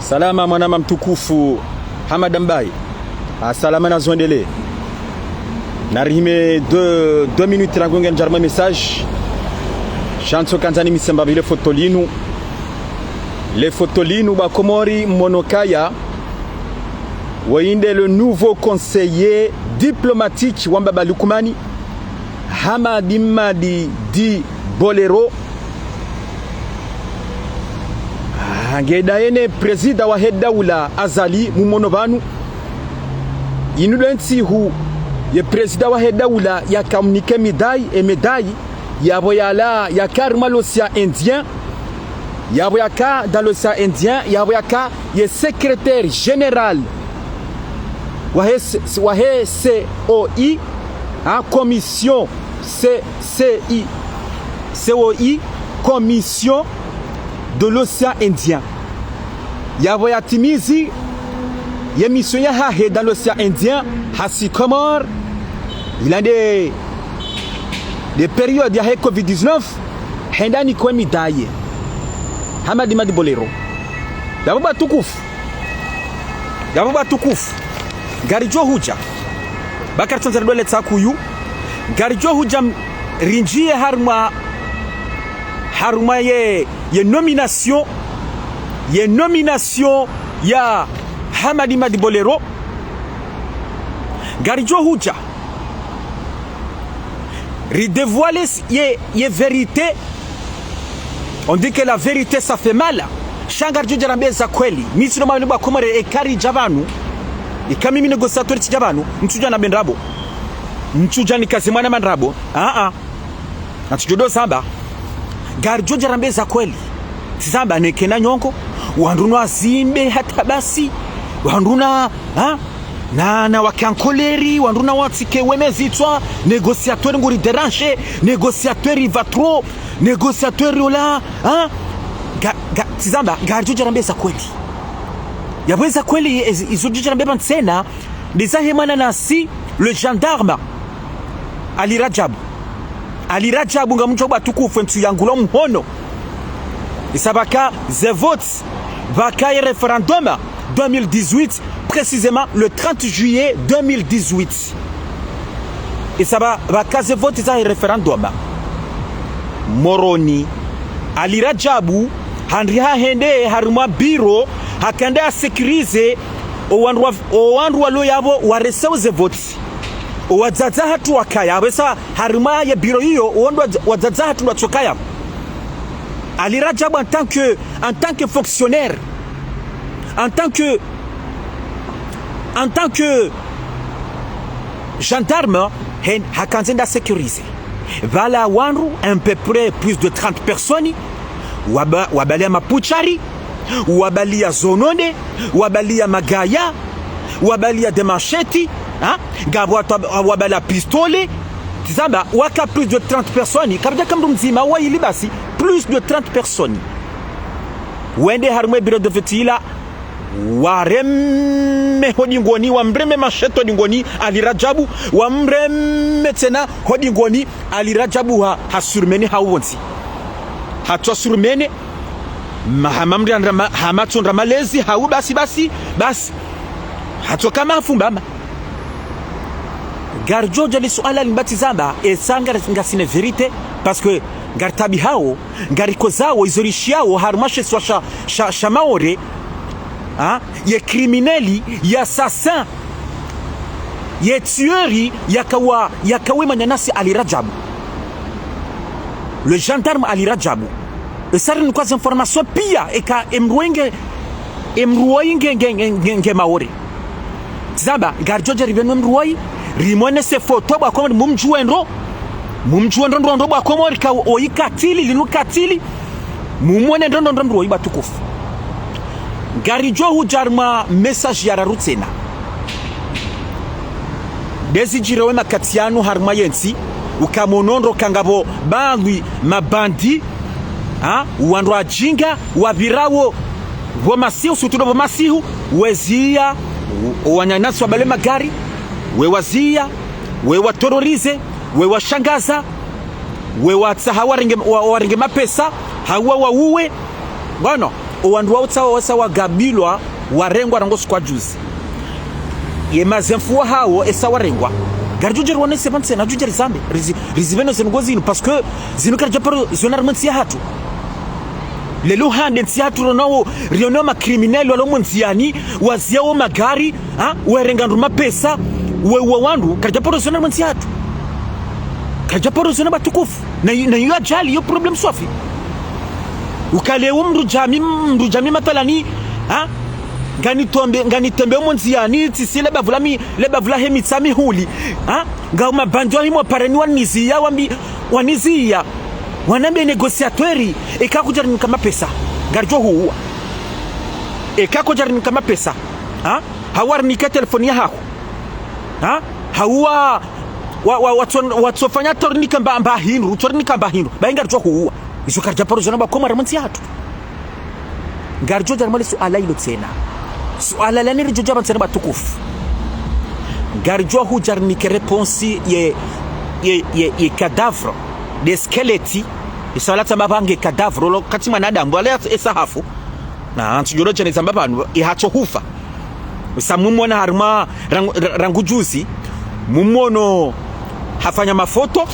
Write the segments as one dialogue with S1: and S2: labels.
S1: Salama mwanama mtukufu Hamad Mbaye. Salama na zondele. Narihime 2 minutes rangonga njarma message. Chanso kanzani misemba bile fotolinu. Les fotolinu ba Komori Monokaya. Wainde le nouveau conseiller diplomatique Wambaba Lukumani Hamadi Madi Di Bolero. Ngedaene presida wa Hedaula Azali Mumonovanu inulensi hu ye presida wa Hedaula ya communiqué médaille yabo yala ya karma l'océan Indien yabo yaka dans l'océan Indien yabo yaka ye secrétaire général wahe COI en commission COI commission de l'océan Indien. Yavoya Timizi, y a mission dans l'océan Indien, Hassi Komor, il a des périodes de Covid-19, Hendani Kwemi Daye, Hamadi Madi Bolero. Yavoba Tukuf, Garijo Huja, Bakar Tonzerdole Tsakuyu, Garijo Huja Rinji Haruma ye nomination ya Hamadi Madi Bolero Garijo Huja redévoiler ye vérité. On dit que la vérité ça fait mal. Shangarjo Jarambe za kweli misino mabani ba Komore ekari javanu ikamimi negotiateur ti javanu mtuja na bendrabo mtuja ni kazimana mandrabo atujodo samba Garijo Jarambe za kweli samba nekena nyonko wanduna azimbe hata basi wanduna na wakankoleri wanduna watike wemezitwa négociateur nguri déranger négociateur il va trop négociateur yola samba Garijo Jarambe za kweli yaweza kweli izojo Jarambe bansena ndizahemana nasi le gendarme Ali Rajabu ngamucho batukufu mtu yangulo mhono isabaka the votes baka référendum 2018 précisément le 30 juillet 2018 isaba baka the votes za référendum Moroni Ali Rajabu handriha hende haruma biro hakande a sécuriser owanru lo yabo wareseu the votes wazaza hatu wakaya wesa haruma ya biro hiyo wazaza hatu watokaya. Ali Rajabu en tant que fonctionnaire, en tant que gendarme, hakanzenda sécurisé. Vala wanru à peu près plus de 30 personnes. Wabalia Mapuchari, wabalia Zonone, wabalia Magaya, wabalia de Macheti, wabalia Pistole. Tizamba waka plus de 30 personnes kabja kamrumzima wa ilibasi plus de 30 personnes wende harumwe biro de vetila waremme hodingoni wamreme masheto hodingoni Ali Rajabu wamremme tena hodingoni Ali Rajabu hasurmeni hawonsi hatwa surmene mahamamri hamatson ramalezi hawu basi hatwa kama fumbama Garijo jali suala libatizamba esanga ngasine vérité parce que gartabi hao gariko zao izorishiao harumashe swasha shamaore ye crimineli ya assassin ye tuerie yakawe manyanasi Ali Rajabu le gendarme Ali Rajabu esari nkwa information pia eka emruenge maore zamba Garijo jali beno mruoi rimone se photo ba Komori mumjuendo ndo ba Komori ka oyikatili linukatili mumone ndo oyiba tukufu. Garijo Hujarma message ya rarutsena desijirewe makatiano harma yensi ukamonondo kangabo bangwi mabandi uandro ajinga wabirawo bomasihu sutudo bomasihu wezia wanyanyasi wabale magari wewazia wewatororize wewashangaza wewatsaha waringe mapesa hawa wauwe bwana wandu wao wa gabilwa warengwa rangosu kwa juzi ye mazemfuwa hao esa warengwa garjujeri wane sepanse na jujeri zambe riziveno zenugozinu parce que zinu karja paro zonar mansia hatu lelo hande nsia hatu ronao rionoma criminel walo mwanziani waziao magari werenga nduma pesa wewe wandu karja paro zonar mansia hatu karja paro zonar batukufu na yu ajali yo problem swafi ukalewo mru jami matalani ngani tembe mwanziani tisile bavula hemitsami huli nga mabandwa himo pareni wanizia wanambe negosiatweri ekakujarini kama pesa garjo huwa ekakujarini kama pesa hawarinike telefoni ya hako hawa watsofanya torinika mba hindu baingarjo huwa iso karja paro zona bakoma ramansi hatu garjo jarmali suala ilo tena suala la niri joja bansana batukufu garjo hu jarnike réponse ye cadavre de skeleti isalata mabange cadavre lo kati manadamu wala esahafu na antujoro chane zambapanu ihacho hufa usamumona harma rangujuzi mumono hafanya mafoto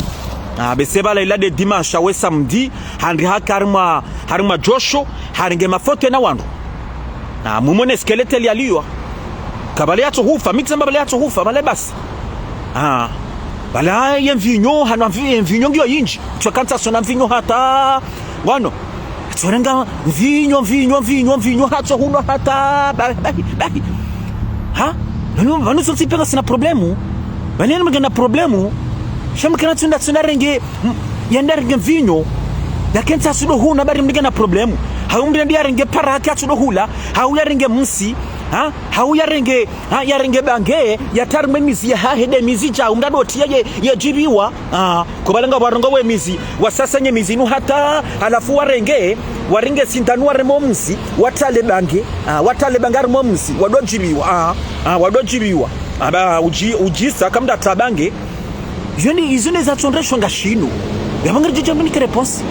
S1: beseba la de dimanche we samedi handri hakarma harma josho haringe mafoto na wandu na mumone skelete lialiwa kabale yacho hufa mixamba bale yacho hufa bale basi bala yenvinyo hana mvinyo ngyo yinji twakanta sona mvinyo hata wano tsorenga mvinyo hacho huno hata bahi vanu so tipeka sina problemu banene mgana problemu shamkana tunda renge yandarenge mvinyo lakini tasudo huna bari mgana problemu haumbi ndia renge para haki atudo hula hauya renge msi hauya renge bange ya tarme mizi ya hahede mizi ja umdadoti ya jibiwa kubalanga warongo we mizi wasasanye mizi nu hata alafu waringe sintanu waremo msi watale bangar mo msi wadojibiwa ujisa kamda tabange yoni izune za tsondresho ngashino yabangari jijamni ke réponse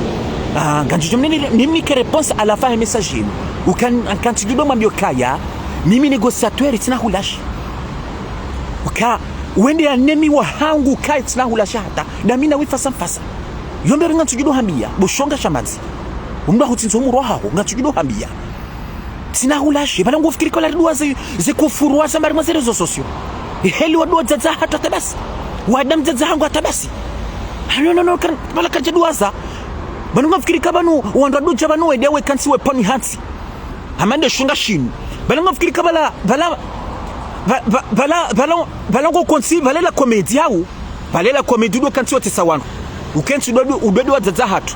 S1: mimi ke réponse à la fin message yenu quand tu dois mambio kaya mimi négociateur itina hulashi wende ya nemi wa hangu kai itina hulashi hata na mina wifasa mfasa yombe ringa tujudo hambia boshonga shamazi umba hutinzo muro haho nga tujudo hambia tina hulashi bala ngofikiri kola ridwa ze kufurwa za mari mazerezo sosio heli wadwa zaza hata tabasi wadam zaza hangu atabasi no kan bala kajedwaza banu ngafikiri kabanu wanda duja banu wedewe kansi weponi hansi amande shunga shinu bala ngafikiri kabala bala ngo konsi bala la komedi au bala la komedi do kansi wote sawano ukensi do ubedo wazaza hatu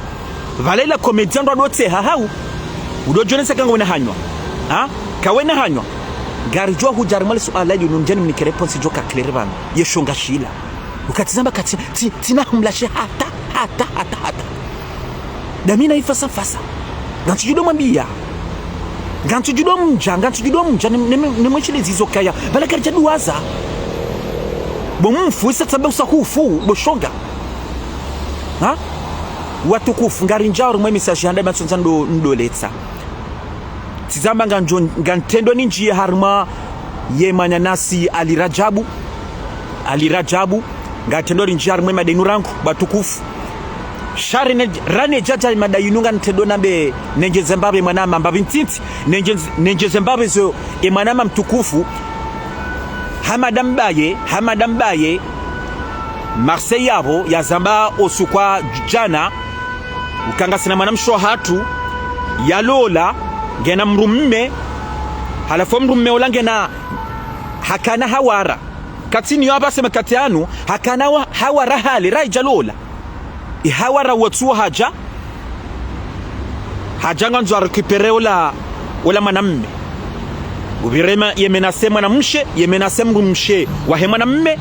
S1: bala la komedi ndo dote hau udojonesa kanga wena hanywa kawena hanywa garjo hujarmal suala yunu njani mnike response joka clear yeshonga shila ukatizamba kati tina humlashe hata damina ifasa gantujudo mambia gantujudo mja nemwechile zizo kaya bala karja duwaza bomumfu isa tsabe usakufu boshonga watukufu ngari njaro mwe message handa matsonza ndoletsa tizamba ngantendo ninji harma ye manyanasi alirajabu ngatendo ninji harma madenu rangu batukufu shari rane jaja madayinunga ntendo nambe nenje Zimbabwe mwanama mbabintinti nenje Zimbabwe zo mwanama mtukufu hamadambaye Marseille yabo ya zamba osukwa jana ukanga sina mwanamsho hatu ya lola ngena mrumme halafu mrumme olange na hakana hawara katini yaba sema katianu hakana hawara hali raija lola ihawara watu haja nganzo récupérer ola manamme ubirema yemenasema na mshe yemenasema mshe wahe manamme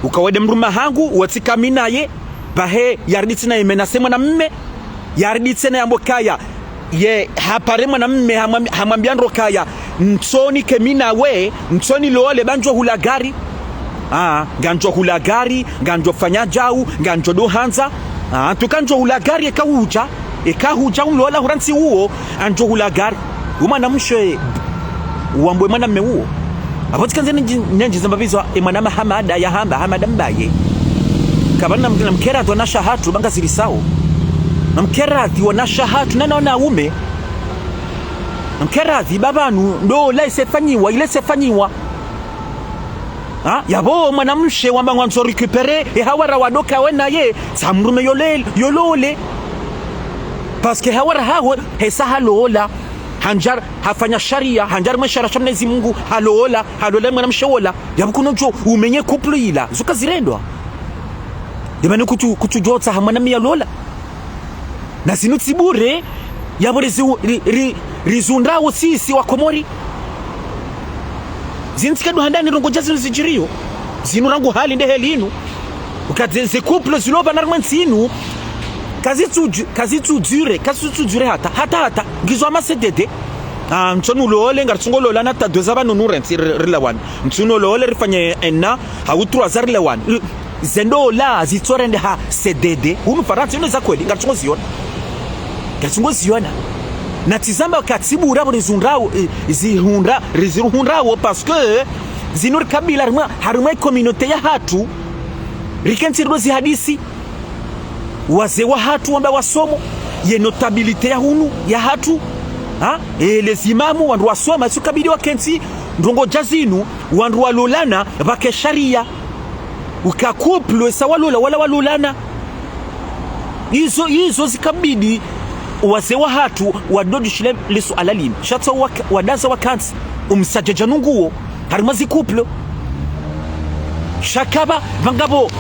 S1: ukawede mruma hangu watika minaye bahe yarditsina yemenasema na mme yarditsina yambokaya ye hapare manamme hamambiandro kaya nsoni kemina we nsoni loole banjo hulagari ganjo hulagari ganjo fanya jau ganjo dohanza tukanjo hulagari ekawuja ekahuja ulola huransi huo anjo hulagari umana mshe uambwe mwana mme huo apotikanze nyanji zambavizwa emana mahamada ya hamba hamada mbaye kabana na mkera wana shahatu banga zilisao na mkerathi wana shahatu na naona ume na mkerathi babanu ndo la isefanyiwa ile sefanyiwa yabo mwanamshe wamba mwanzo récupérer e hawara wadoka wena ye samrume yolole parce que hawara hawo hesa halola hanjar hafanya sharia hanjar mashara shamnezi Mungu halola mwanamshe wola yabukuno jo umenye couple ila zuka zirendwa yabane kutujotsa hamana miya lola na sinu tsibure yabo rizundawo sisi wa Komori zintikadu handani rongo jazi zijirio zinu rangu hali nde helinu ukaze couple ziloba narmansinu kazitu dure hata ngizwa masedede mtsono lole ngartsungo lola na ta dozaba nunurenti rilawan mtsono lole rifanye enna hawutru azar lewan zendo la zitorende ha sedede unu faransi ino za kweli ngartsungo ziona na tizamba katibu urabo rizundrawo rizirundrawo parce que zinur kabila harumwe communauté ya hatu rikentirwa zi hadisi wazee wa hatu wamba wasomo ye notabilité ya hunu ya hatu les imamu wandu wasoma sukabidi wakenti ndongo jazinu wandu walolana vake sharia ukakouple sawalola wala walolana hizo zikabidi wazee wa hatu wadodishile lisu alalim shata wadaza wakansi umsajaja nunguo harimazi couple shakaba vangabo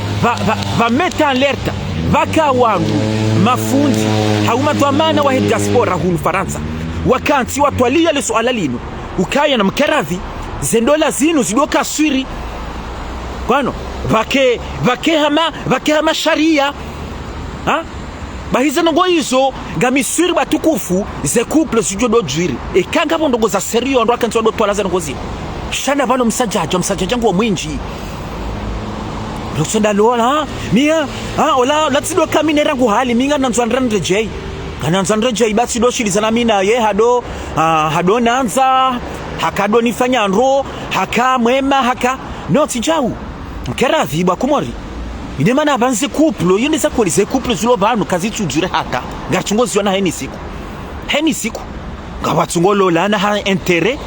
S1: va meta alerta vaka wangu mafundi hauma dhamana wa diaspora hunu Faransa wakansi watwalia lisu alalinu ukaya na mkeradhi zendola zinu zidoka swiri kwano vake hama sharia bahiza nongo hizo ngamiswiri batukufu ze couple zijodo jwiri ekanga bondogo za serio ndo akanzi wadotwala za ngozi shana bano msajaja ngo mwinji Luksonda lola mia ola latsido kamine rangu hali minga nanzwandrande jay kananzwandre jay basi do shilizana mina ye hado nanza hakado nifanya nro haka mwema haka no tijau mkeradhi bwa Komori ine mana abanze couple yende sakwelize couple zulo banu kazitsujure hata ngachungo ziona heni siku ngabatsungo lola na ha intérêt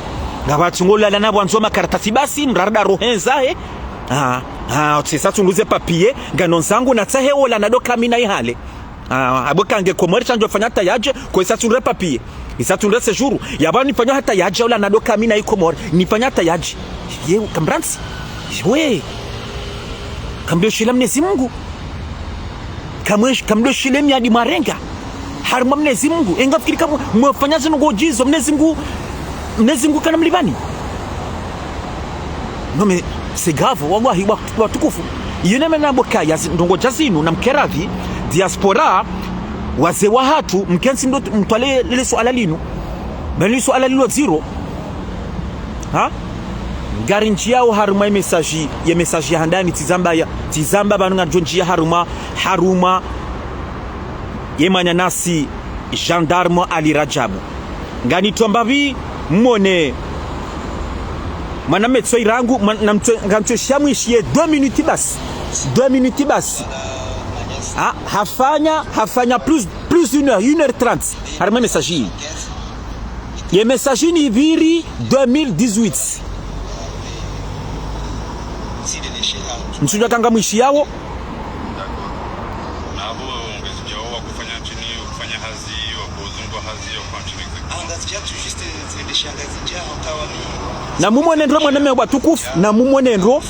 S1: ngabatsungo lola na bwanzo makaratasi basi mrarda rohenza tsesa tunduze papier ngano zangu na tsahe ola na doka mina ihale abokange Komori chanjo fanya tayaje ko isa tundre papier isa tundre séjour yabani fanya hata yaje ola na doka mina ikomori nifanya tayaje ye kambransi we kamdo shile Mwenyezi Mungu kamdo shile miadi marenga harima Mwenyezi Mungu engafikiri kama mwafanya zino gojizo Mwenyezi Mungu kana mlibani nome segavo wallahi watukufu yene mena bokaya ndongo jazinu na mkeradhi diaspora wazee wa hatu mkensi ndo mtwale lile swala linu bali swala lilo zero gari njiao haruma message ya handani tizamba banu nganjonjia haruma yemanya nasi gendarme Ali Rajabu ngani tombavi mone maname tsoi rangu ngamto shamwishie 2 minutes basi hafanya plus 1h30 haruma message ye message ni viri 2018 msuja kanga mwishi yao na mumonendro mwaname watukufu na mumonendro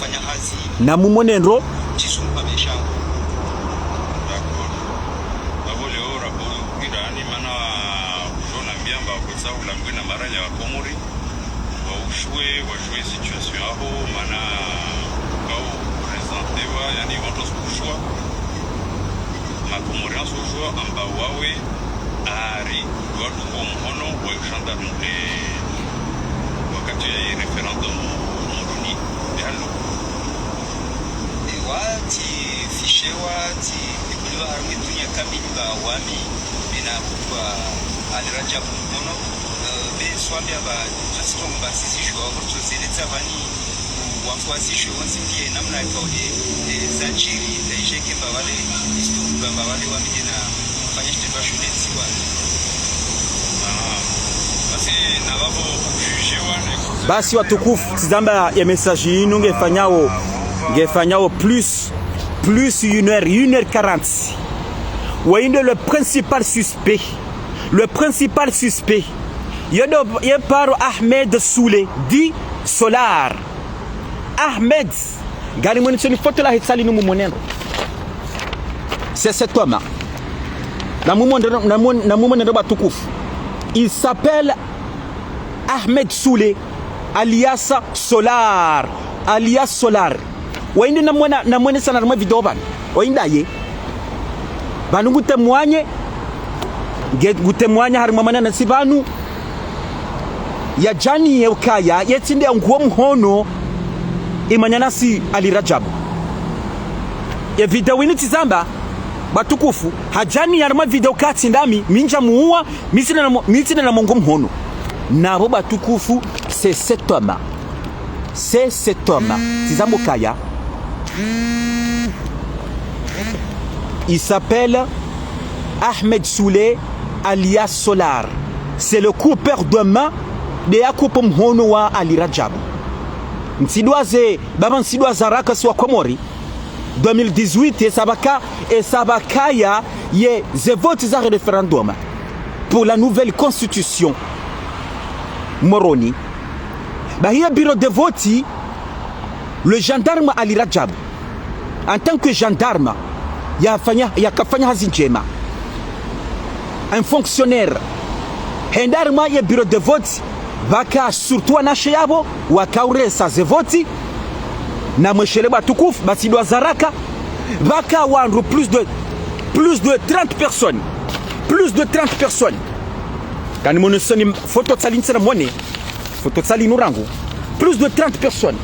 S2: ambao wawe ari watu kwa mhono wa gendarme wakati ya referendum mordoni yalo wati fishewa ti kuliwa harumi dunia kamili ba wami
S3: na kwa alirajab mkono be swali aba just kwamba sisi shwa watu zileta bani wafuasi shwa wanzi pia namna ikauje za chiri za isheke mbawale istu mbawale wa midina kufanya kitendo shule siwa
S1: basi watukufu tizamba ya message yinu ngefanyao plus 1h40 wainde le principal suspect ye paro Ahmed Soule dit Solar Ahmed gari mwenye foto la hitsali numu mwenendo c'est cet homme na mwenendo batukufu. Il s'appelle Ahmed Soule alias Solar waindi na mwene sana na video bana wainda ye banu gutemwanye harimo manana sibanu ya jani yekaya yetsinde nguo mhono imanyana si Ali Rajab ya video wini tizamba batukufu hajani harimo video kati ndami minja muua misina na mongo mhono nabo batukufu c'est cet homme tizambo kaya il s'appelle Ahmed Soule alias Solar. C'est le coupeur de main de Yakup Mhono wa Ali Rajab. Nsidwaze baba nsidwaza raka swa Komori 2018 et sabakaya ye ze votes za référendum pour la nouvelle constitution Moroni. Bahia bureau de vote le gendarme Ali Rajab en tant que gendarme yakafanya hazi njema. Un fonctionnaire hendarma ya bureau de vote baka surtout anashe yabo wakauresa ze vote na mweshele batukufu basidwa zaraka baka wandu plus de 30 personnes kani monosoni photo tsali ntsena mone photo tsali nurangu plus de 30 personnes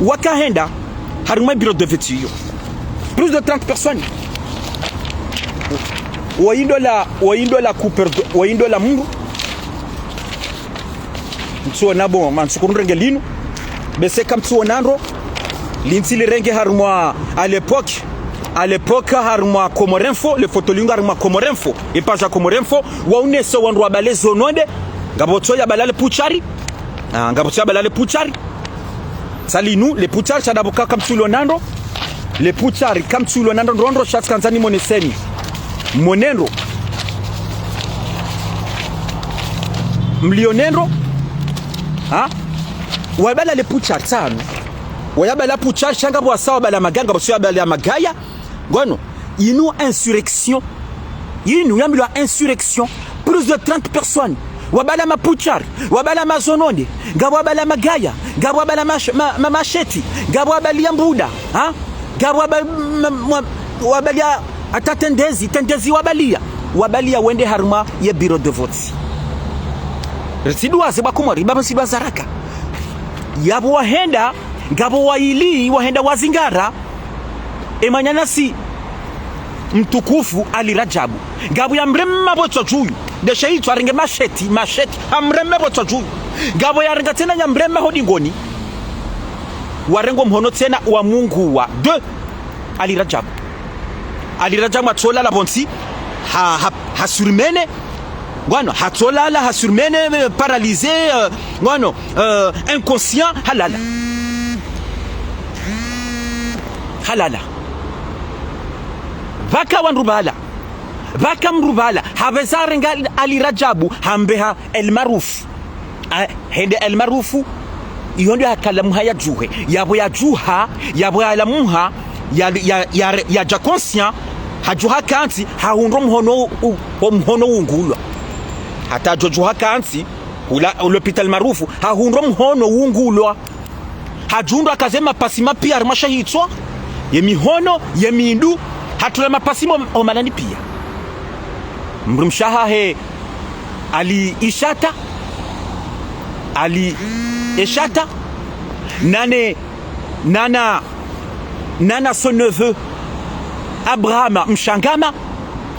S1: wakahenda haruma bureau de vote yo plus de 30 personnes waindo la couper waindo la mungu mtsuo nabo mansukurunge lino bese kam tsuo nandro linsili renge harumwa à l'époque harumwa Komorinfo le photolinga harumwa Komorinfo et page à Komorinfo waune so wandwa balezo nonde ngabotso ya balale puchari salinu le puchari chadaboka kam tsuo nandro le puchari kam tsuo nandro ndro shat kanzani moneseni monendo mlionendo wabala le puchar tsano wayabala puchar shanga bwa sawa bala maganga bwa sawa bala magaya ngono inu insurrection plus de 30 personnes wabala mapuchar wabala mazononde ngabwa bala magaya ngabwa bala macheti ngabwa bala mbuda ngabwa wabala ata tendezi wabalia wende haruma ya bureau de vote sidwaze bakumari baba sidwa zaraka yabo wahenda ngabo wahenda wazingara emanyana si mtukufu Ali Rajabu ngabo ya mremma botso juyu de shaitu arenge macheti amremma botso juyu ngabo ya renga tena ya mremma hodingoni warengo mhono tena wa Mungu wa de Ali Rajabu atola la bonsi ha surmene ngono hatola ha surmene paralysé ngono inconscient halala vaka mrubala habezarenga Ali Rajabu hambeha el maruf hende el marufu ihondo hakalamu haya juhe yabo ya juha yabo ya lamuha ya ja conscient hajuha kanti hahundo mhono ungulwa hata jojuha kanti l'hôpital marufu hahundo mhono ungulwa hajundo akazema pasima pia armashahitswa yemihono yemindu hatula mapasimo omanani pia mrumshaha he Ali Eshata nana son neveu Abraham Mshangama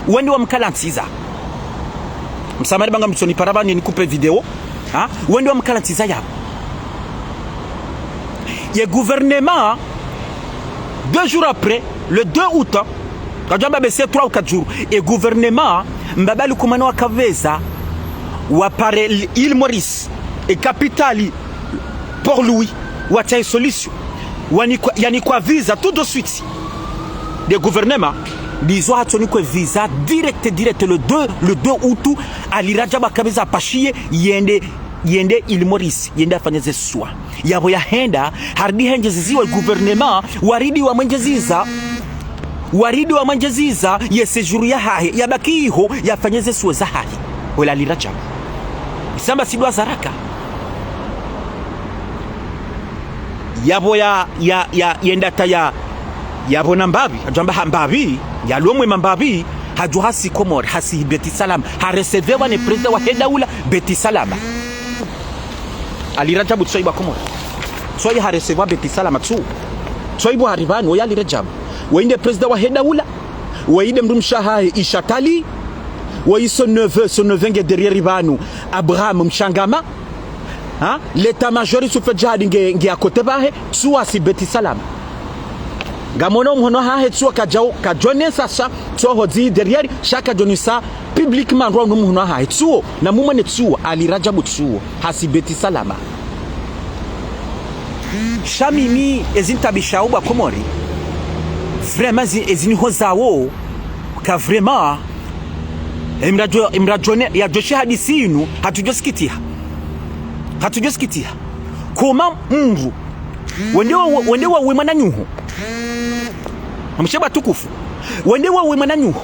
S1: wende wa mkalantsiza msamari banga mtsoni parabani nikupe video ha wende wa mkalantiza yabo ye gouvernement 2 jours après le 2 août kajamba bese 3 ou 4 jours et gouvernement mbabali kumana wakaveza wa pare Île Maurice et capitale Port Louis wacha solution yani kwa visa tout de suite des gouvernements bizo hatoni kwa visa direct le 2 août aliraja bakabeza pashie yende Île Maurice yende afanyeze swa yabo yahenda hardi henjeziwa gouvernement waridi wa manjeziza ye séjour ya hahe yabakiho yafanyeze swa za hahe wala aliraja isamba sidwa zaraka yabo yenda taya yabo nambabi ajamba hambabi yalomwe mambabi haju hasi Komor hasi Beti Salam ha recevoir ne president wa Hedaula Beti Salam alirajabu tsoiba Komor tsoi ha recevoir Beti Salam tsu tsoibo haribani oyali rajabu wainde president wa Hedaula wainde mrumshaha Ishatali wa son neveu derrière ribanu Abraham Mshangama ha l'état-major su fejadi nge akote bahe tsuwa si Beti Salam gamono mhono hahe tsuwa kajone sasa tsuwa hodzi derrière shaka jonisa publiquement ro mhono hahe tsuwa na mumane tsuwa alirajabu tsuwa hasi Beti Salama shamimi ezintabisha uba Komori vraiment ezini hozawo ka vraiment imrajone ya joshi hadisi inu hatujosikitia koma mvu wendewa wimana nyuho mshaba tukufu wendewa wimana nyuho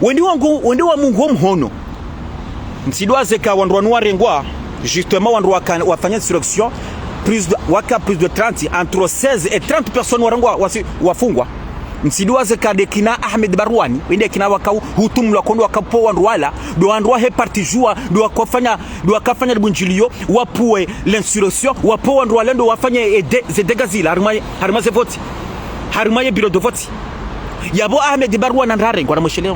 S1: wendewa Mungu mhono msidwaze ka wandu warengwa justement wandu wafanya selection plus de 30 entre 16 et 30 personnes warengwa wafungwa msidwaze ka dekina Ahmed Barwani wende kina wakau hutumlwa kondo wakapo wandu wala do wandu he parti joua do wakafanya bunjilio wapuwe l'insurrection wapo wandu wala ndo wafanya ze dégazila harma ze vote harma ye bureau de vote yabo Ahmed Barwani ndare ngwa na mshele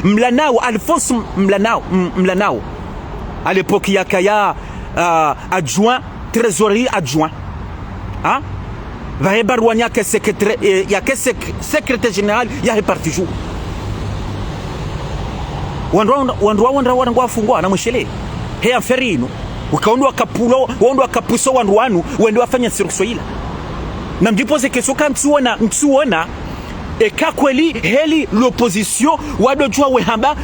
S1: Mlanao Alphonse Mlanao à l'époque yakaya adjoint trésorier adjoint hein va Barwani yake secrétaire général ya reparti jour wandu wafungwa na mshele he aferino ukaondwa kapulo wondwa kapuso wandu wanu wende wafanya sirukso ila na mjipoze kesho mtsuona eka kweli heli l'opposition wadojua wehamba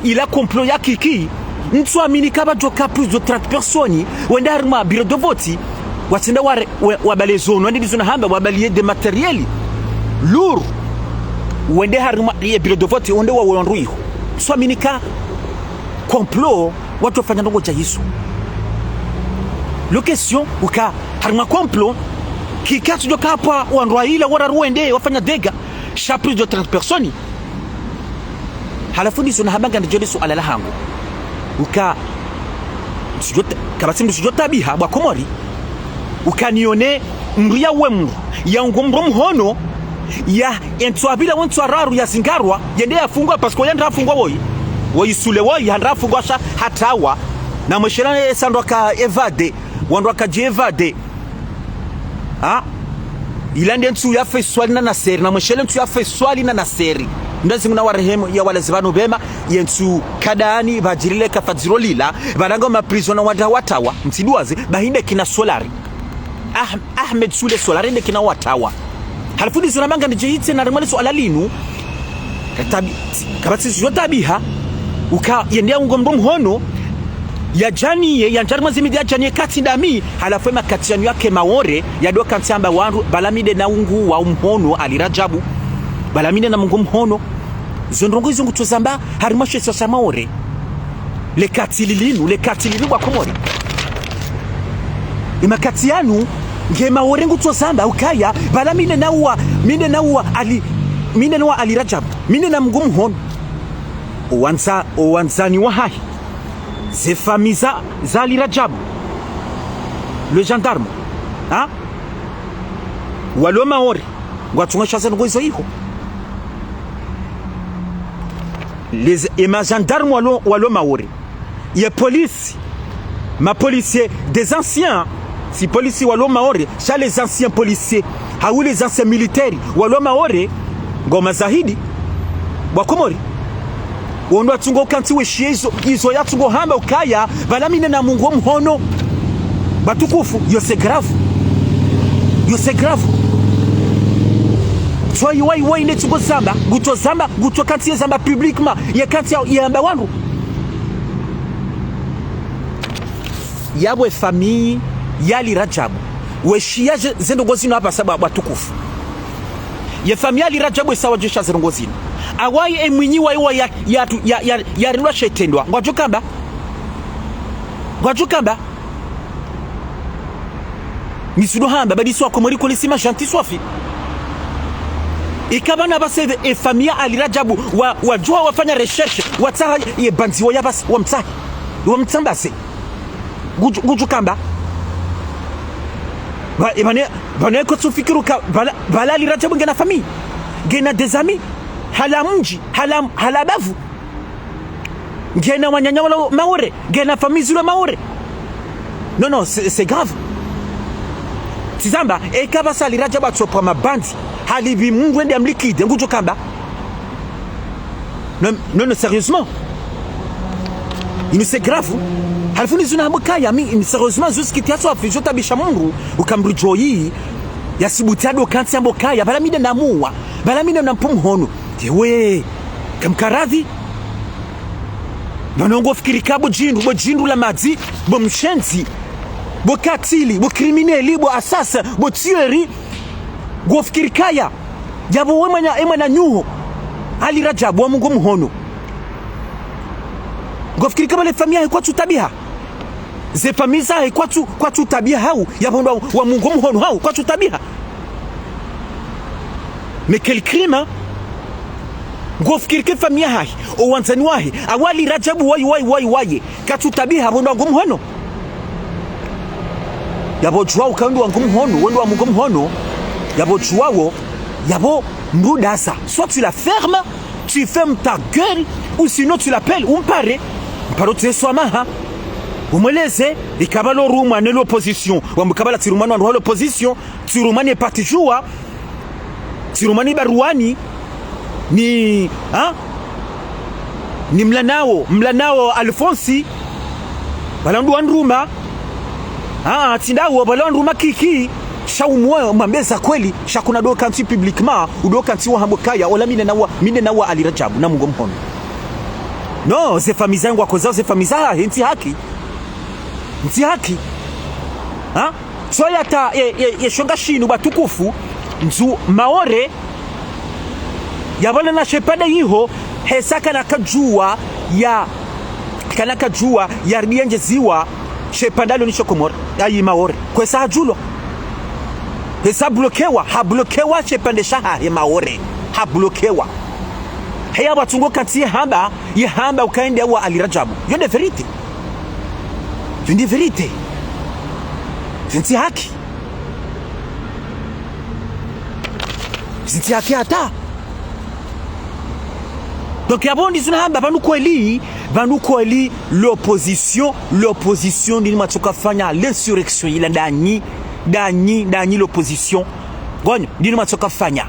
S1: ila complot ya kiki mtu amini kaba joka plus de 30 personnes wenda harma bureau de vote watenda wabale zone wende zona hamba wabalier de matériel lourd wende harma ya bureau de vote wende wanruiho so amini ka complot watu fanya ndongo cha Yesu le question uka harma complot kikatu joka hapa wanruaila wara ruende wafanya dega plus de 30 personnes halafu ndizo na habanga ndijole su alala hangu uka kabasi msijota biha bwa Komori ukanione mria wemru ya ngomro mhono ya entwabila wentwararu ya zingarwa yende yafungwa pasko yenda afungwa boyi sule boyi handa afungwa sha hatawa na mshirane sandwa ka evade wandwa ka jevade ha ilande ntu ya fe swali na naseri na mshele ntu ya fe swali na naseri ndazi muna warehemu ya wale zibanu bema yentu kadani bajirile kafadzirolila baranga ma prisoner watawa msiduaze bahinde kina Solari Ahmed Sule Solari inde kina watawa halfudi zuna manga ndijite na remali so alalinu kabati jotabiha uka yendea ngombo mhono ya jani ya njarma zimidi ya jani kati ndami halafu makati yanu yake maore ya doka nsamba wandu balamide na ungu wa mhono alirajabu balamide na mungu mhono zondrongo izungu tuzamba harimashe sasa maore le katililinu wa Komori imakati yanu nge maore ngu tuzamba ukaya balamide na uwa mine na alirajabu mine na mungu mhono uwanzani wa hai ze familles za alirajabu le gendarme hein waloma ori ngwatunga chaza ngoizo iho et ma gendarme walo maori ya police ma policier des anciens si policier walo maori cha les anciens policiers haou les anciens militaires walo maori ngoma zahidi wakomori wondo atungo kanti weshie izo yatungo hamba ukaya balamine na Mungu mhono batukufu yo c'est grave so wai ne tungo zamba guto kanti zamba publiquement ya kanti ya amba wandu yabwe famille yali Rajabu weshia zendongozino hapa sababu batukufu ya famille yali Rajabu sawa jesha zendongozino awai emwinyi wa ya rinwa shetendwa ngwajukamba misuno hamba badiso akomori kolisima janti swafi ikabana base e famia Ali Rajabu wajua wafanya recherche wataha ye banzi wa yabas wamtambase gujukamba bane ko tufikiru ka bala Ali Rajabu ngena famille ngena des amis hala mji hala bavu ngena wanyanya wala maore ngena famille zula maore non c'est grave tizamba ekabasa Ali Rajabu atsopa mabandi halibi mungu ende amlikide ngujo kamba non sérieusement c'est grave halifuni zuna mbukaya mi sérieusement jusqu'à tiaso afijota bisha mungu ukamrujoyi yasibutiado kanti mbukaya balamide namuwa balamide nampumhono yewe kamkaradhi banongo fikiri kabo jindu la madzi bo mshenzi bo katili bo crimineli bo assassin bo tuerie go fikiri kaya jabo wemanya na nyuho Ali Rajabu wa Mungu mhono go fikiri kama le famille kwa tutabia ze famille za kwa tutabia hau yabo wa Mungu mhono hau kwa tutabia mais quel crime go fikiri ke famille hai o wanzani wahi awali Rajabu wai katutabia habo ndo Mungu mhono yabo chwa ukandi wa Mungu mhono wendo wa Mungu mhono yabo chwawo yabo mbudasa soit tu la fermes tu fermes ta gueule ou sinon tu l'appelles mparo tseswamaha umweleze ikabalo rumwa ne l'opposition wamkabala tirumani wa l'opposition tirumani partijua tirumani baruani ni mlanao Alfonsi balandu wanruma tindawo balandu makiki shaumwe mambeza kweli shakuna do kanti publiquement udo kanti wa hambokaya wala mine nawa Ali Rajabu na Mungu mhono no ze famille zangu akoza ze famille za nti haki so yata ye shonga shinu batukufu nzu maore yabona na shepade yiho hesaka nakajua ya rienje ziwa shepandalo ni shokomor ayi maore kwesa hajulo hesa hablokewa chepande shaha ya maore hablokewa heya batungo kati hamba ukaende wa Ali Rajabu yo de vérité zinti haki hata donc yabondi zuna hamba banu kweli l'opposition ni matoka fanya l'insurrection ila dani l'opposition gonyo ndino matoka fanya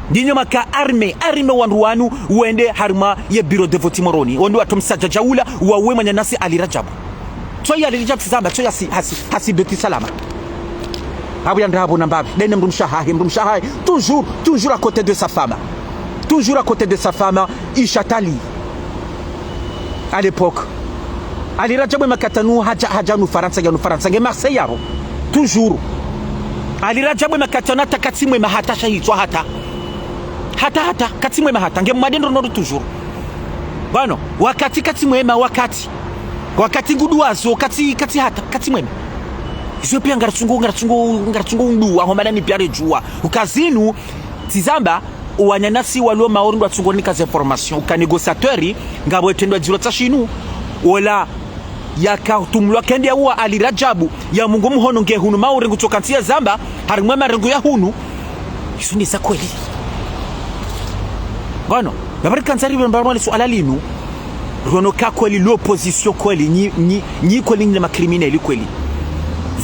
S1: ndino maka arme wanruanu uende harma ye bureau de vote moroni ondo atomsaja jaula wawe manya nasi Ali Rajabu so ya Ali Rajabu zamba so hasi beti salama abu ya ndabo nambabi dene mrumshahahi toujours à côté de sa femme Ishatali à l'époque Ali Rajabu makatanu hajanu Faransa nge Marseille yaro toujours Ali Rajabu makatana takatimwe mahata shahitwa hata katimwe mahata nge madendo no toujours bano wakati katimwe wakati nguduazo kati hata katimwe izo pia ngarachungu ndu aho madani pia rejua ukazinu tizamba uwanyanasi walio maoru watungoni kazi information ukanegociateur ngabo etendwa jiro tashinu wala yakatumlwa kende wa Ali Rajabu ya Mungu mhono nge hunu maure ngutokantia zamba harimwe marengo ya hunu izo ni za kweli Gono babari kanzari bambarwa swala linu rono ka kweli l'opposition kweli ni kweli ni ma criminels kweli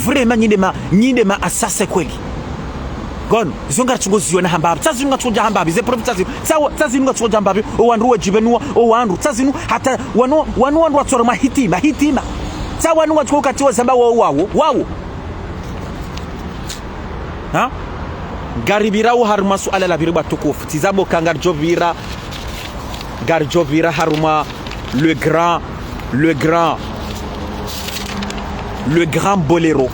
S1: vraiment ni ma assassin kweli gono zonga tsugoziwa na hambabi tsazi nga tsoja hambabi ze profit tsazi nga tsoja hambabi o wandu wajibenua o wandu tsazi hata wanu watsora mahitima tsa wanu watsoka tiwa zamba wawo ha garibira u haruma suala la biriba tukufu tizabo kangarjovira garjovira haruma le grand bolero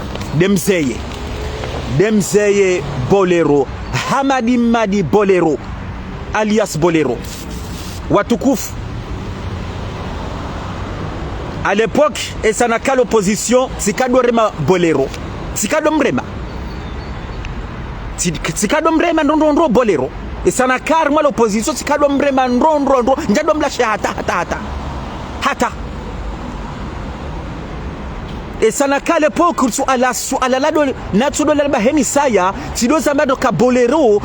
S1: Demzeye Bolero Hamadi Bolero alias Bolero watukufu à l'époque et ça n'a qu'à l'opposition sikado rema Bolero sikado mrema ndondro Bolero et ça n'a qu'à l'opposition sikado mrema ndondro njado mlashe hata et ça n'a qu'à l'époque sur la lado natsudo la baheni saya tidoza mbado ka Bolero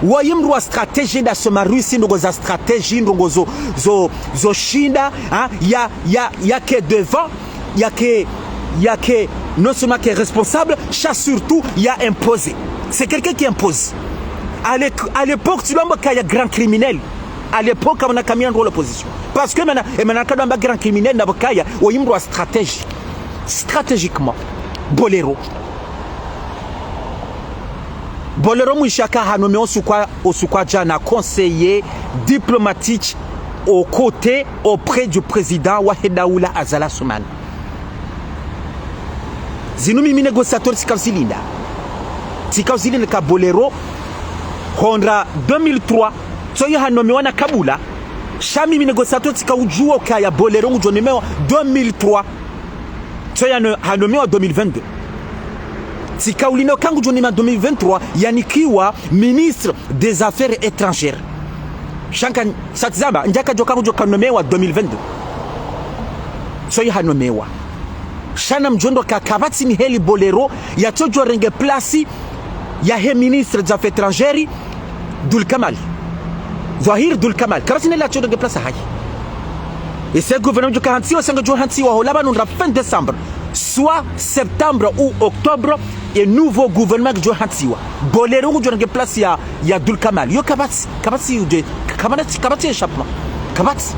S1: wa stratégie da soma Russie ndo za stratégie ndo zo shinda ya que devant ya que non seulement qui est responsable chaque surtout il a imposé c'est quelqu'un qui impose à l'époque tu dois qu'il y a grand criminel à l'époque on a camion de l'opposition parce que maintenant quand on a grand criminel na bokaya o yimro stratégiquement Bolero Mouchaka a nommé Osukwa Jana conseiller diplomatique auprès du président Wahedaoula Azala Souman. Zinumi mi négociateur Sikauzilinda ka Bolero Honra 2003 soyo ha nommé wana Kabula Shami mi négociateur Sikaujuo kaya Bolero nommé 2003 soyo ha nommé en 2022. Tikaulino kangu jonima 2023 yanikiwa ministre des affaires étrangères shankan satizamba njaka jokangu jokanomewa 2022 soyi hanomewa shana mjondo kakabati ni heli Bolero ya tojo renge plasi ya he ministre des affaires étrangères Zahir Dul Kamal kabati ne la tojo renge plasi hayi et ce gouvernement jokantiwa sanga johantiwa holaba nundra fin décembre soit septembre ou octobre et nouveau gouvernement qui doit hantiwa Bolero qui doit place ya Dul Kamal yo kabati échappement kabati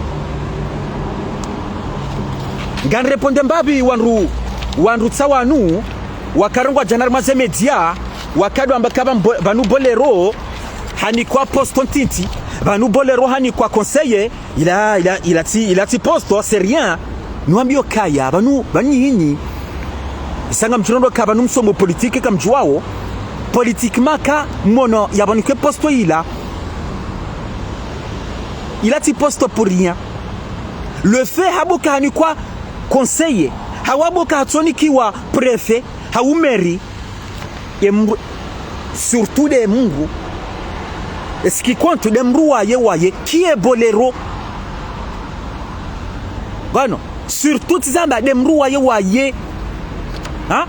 S1: gan répondre mbabi wanru tsawanu wakarongwa janar maze media wakado ambakaba banu Bolero hani kwa poste ntiti banu Bolero hani kwa conseiller il a ti poste c'est rien nuambio kaya banu hini isanga mchurondo ka banu msomo politique comme jouao politiquement ka mono ya banu ke poste il a ti poste pour rien le fait habuka hani kwa conseiller hawabuka hatoni kiwa préfet haumeri surtout des mungu est-ce qui compte des mruwaye qui est Bolero bueno surtout tizamba dem ruwaye ha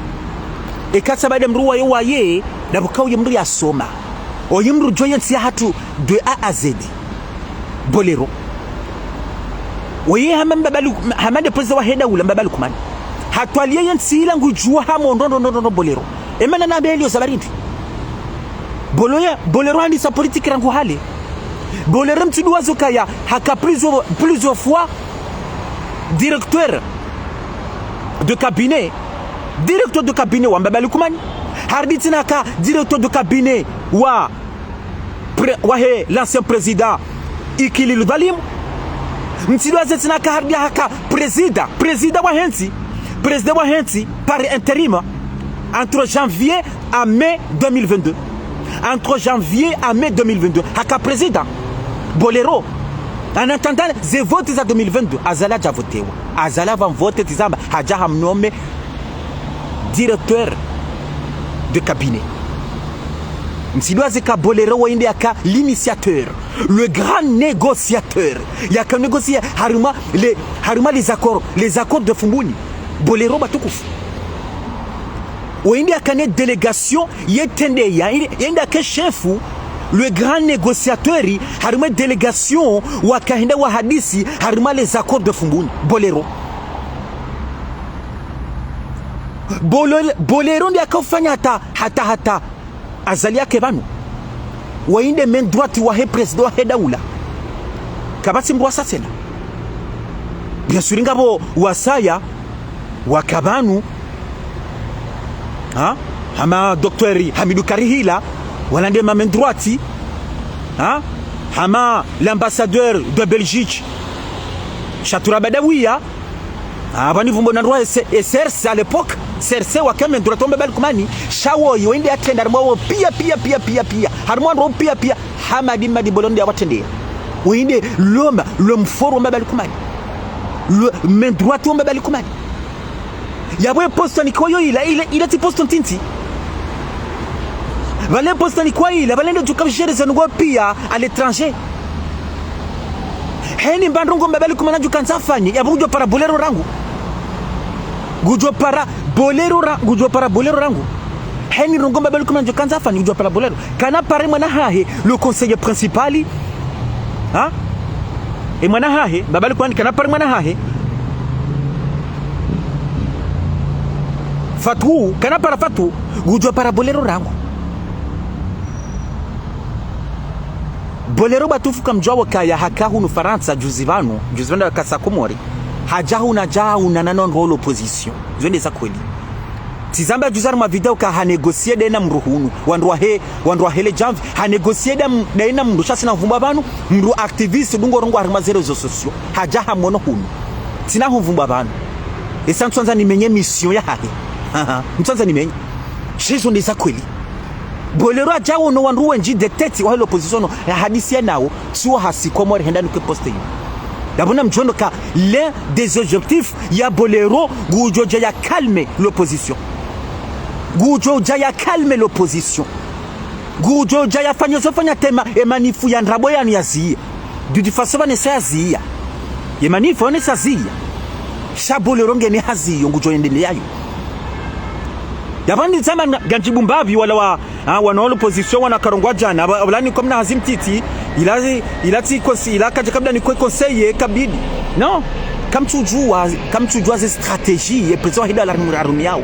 S1: e kasaba dem ruwaye da bukaw yimru ya soma o yimru joyen si hatu de A à Z Bolero oye hamande pesa wa heda ula mbabalu kumani hatwalie yen si langu juwa hamo ndondo Bolero emana na belio sabarindi Bolero andi sa politique rangu hale Bolero mtiduwazo kaya haka plusieurs fois directeur de cabinet wa Mbabali Kumani harditina ka directeur de cabinet wa l'ancien président Ikili Ludalim mtidwa zetina ka hardia haka président wa Hensi par intérim entre janvier à mai 2022 haka président Bolero. En attendant, je vote en 2022. Azala a voté. Azala va voter. Hadja a nommé directeur de cabinet. Msidoazeka Bolero wa aka l'initiateur, le grand négociateur. Il y a qu'un négocier haruma les accords de Fumbuni. Bolero batukuf. Wa aka une délégation yetende ya aka chefu le grand négociateur harima délégation wakaenda wa hadisi harima les accords de Fumbuni Bolero. Bolero ndiye akafanya hata azali yake banu wainde main droite wa president wa daula kabati mbwa sasena bien sûr ngabo wasaya wakabanu hama docteur Hamidou Karihila walande ma main droite hama l'ambassadeur de Belgique Chatoura Badawiya abani vumbo na ndwa SRC à l'époque SRC wakame ndura tombe bal kumani shawo yoinde atenda harmo pia harmo ndo pia Hamadi Madi Bolonde awatende winde l'homme fort au bal kumani le main droite au bal kumani yabwe poste ni koyo il ti poste tinti vale poste ni kwa ile vale ndo tukabishere zanugwa pia à l'étranger heni mbandongo mbabali kumana jukanza fanye yabujo para bolero rangu gujo para bolero rangu heni rongo mbabali kumana jukanza fanye gujo para bolero kana pare mwana hahe le conseiller principal e mwana hahe mbabali kwani kana pare mwana hahe fatu kana para fatu gujo para bolero rangu bolero batufu kamjwa kaya hakahu no Faransa juzivano kasa komori hajahu na jahu na nanon role opposition zwende za kweli tizamba juzar ma video ka ha négocier dena mruhunu wandwa hele jamvi ha négocier dena mru chasi na vumba banu mru activiste dungo rongo harima zero sociaux hajaha mono hunu tina huvumba banu esantsonza ni menye mission ya hahe mtsonza ni menye shezo ndeza kweli bolero ajawo no wandu wenji detecti wa l'opposition ya hadisi nao tuwa hasikomori henda nuke poste yo dabona mjondo ka l'un des objectifs ya bolero gujoja ya calmer l'opposition gujoja ya fanya tema emanifu ya ndrabo ya niazia du façon ne sazi emanifu ne sazi shabolero ngene hazi yo gujo endelea yo yabandi zama ganjibumbavi wala wana opposition wana karongwa jana wala komna hazim titi ilati kosi ilakaje kabla ni conseiller kabidi non kamchujua ze stratégie et président hida la rumurarumi yao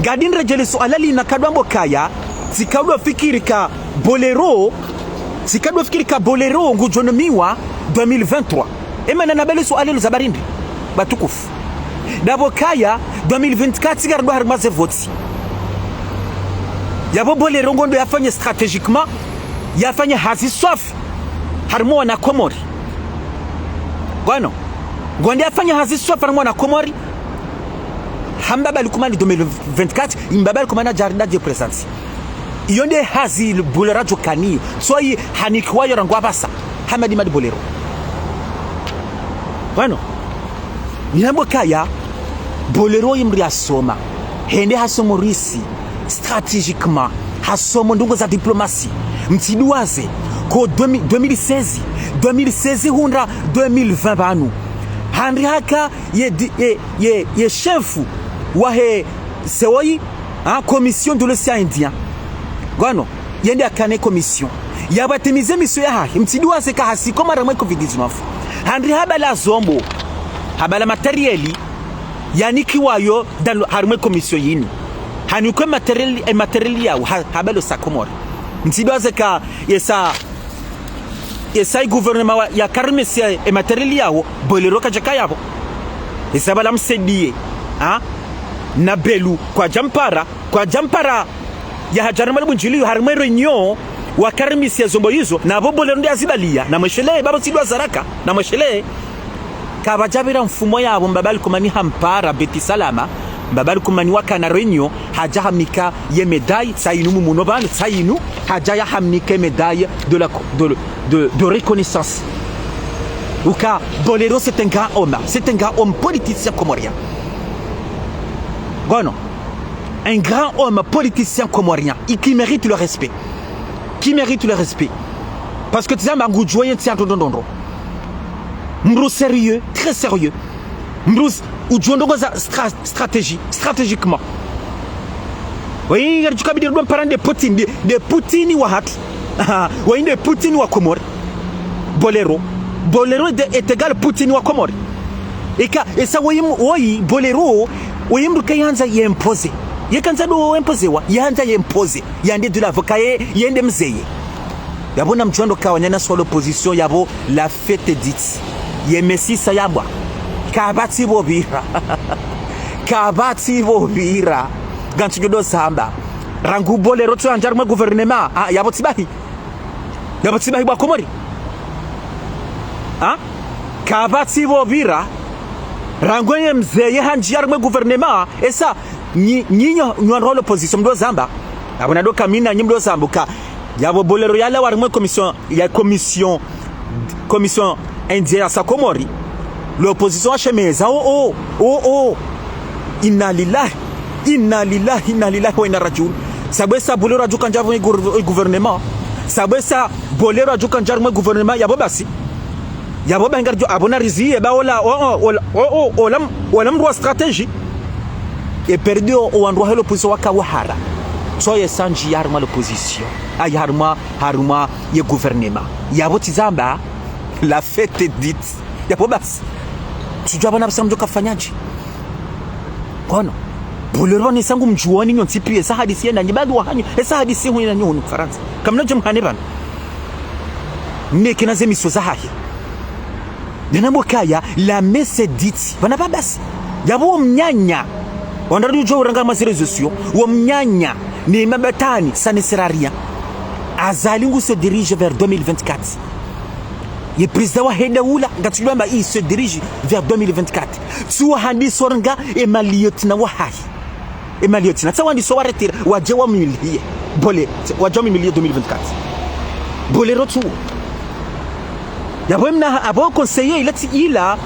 S1: gadin rejele so alali na kadwambo kaya sikadwa fikirika bolero ngujonomiwa 2023 emana na bele so alelo zabarindi batukufu dabo kaya 2024 sigardo harmaze voti yabo bolero ngondo yafanye stratégiquement yafanye hazi sof harmo na Komori ngondo yafanye hazi sof harmo na Komori hambaba likumani 2024 imbaba likumana jarida de présence yonde hazi bolero jokani soyi hanikwayo rangwa basa Hamadi Madi bolero niambo kaya bolero imri asoma hende hasomo risi stratégiquement hasomo ndungo za diplomatie mtiduaze ko 2016 hundra 2020 banu handri haka ye chef wa he seoi commission de l'océan Indien yende akane commission yabatemize mission ya hahi mtiduaze ka hasi koma ramwe covid-19 handri habala zombo habala materieli yaniki wayo dans harme commission yini hanikwe materiel yao habalo sakomori mtibaze ka yesa gouvernement ya karmesia materiel yao bolero kajaka yabo yesa bala msedie na belu kwa jampara ya hajarama bunjili harme reunion wa karmesia zombo hizo na bolero ndia zibalia na mweshele baba sidwa zaraka na mweshele kabajabira mfumo yabo mbabali kumani hampara beti salama mbabali kumani waka na renyo haja hamika ye médaille sainu munobal sainu haja ya hamika médaille de reconnaissance uka bolero c'est un grand homme politicien comorien un grand homme politicien comorien qui mérite le respect parce que tu sais mangu joyen tiens dondondo mrou sérieux, très sérieux. Mrou ou djondongo stratégiquement. Wai tukabidi ndo parande Putin de Putin wa hatu. Wai de Putin wa Komori. Bolero est égal Putin wa Komori. Esa wai Bolero wayimruka yanza yempoze. Yekanza do empozewa yanza yempoze. Yande de l'avocat yende mzeye. Yabona mchondo kawanyana swalo position yabo la fête dite. Yemesisa yabwa. Kabati bobira. Kabati bobira. Gantugodo samba. Rangu Bolero tu anjarma gouvernement. Yabo tibahi. Yabo tibahi ba Komori. Kabati bobira. Rangu mzeye hanjarma gouvernement. Esa nyinyo nywanro l'opposition mdo zamba. Abona do kamina nyimdo zambuka. Yabo Bolero yala warmwe commission indienne sa Komori. L'opposition a chemeza inna lillahi wa inna rajiun. Sabesa Bolero ajuka njavu gouvernement. Sabesa Bolero ajuka njavu gouvernement yabo basi. Yabo bengar jo abona rizi ba olam roi stratégie. Et perdu au endroit l'opposition wakawahara. Soye sanji yarma l'opposition. Haruma ye gouvernement. Yabo tizamba la fête dite. Yabo basi. Tujua bana basa mjoka fanyaji. Kono. Bolero ni sangu mjuoni nyon tipi esa hadisi yenda nyibadu wahanyu. Esa hadisi hu yenda nyonu Faransa. Kamna jumhane bana. Meke naze miso zahahi. Denambo kaya la messe dite. Bana babasi. Yabo mnyanya. Wandaru jo uranga masire sociaux. Wo mnyanya. Ni mabatani. Ça ne sert à rien. Azalingu se dirige vers 2024. Le président wa Hedaoula gatulamba il se dirige vers 2024. Tuwa handi soranga e maliotina wa hai. E maliotina tsawandi so waretira waje wa milier. Bole waje wa milier 2024. Bolero tu. Yabomna abo conseiller il a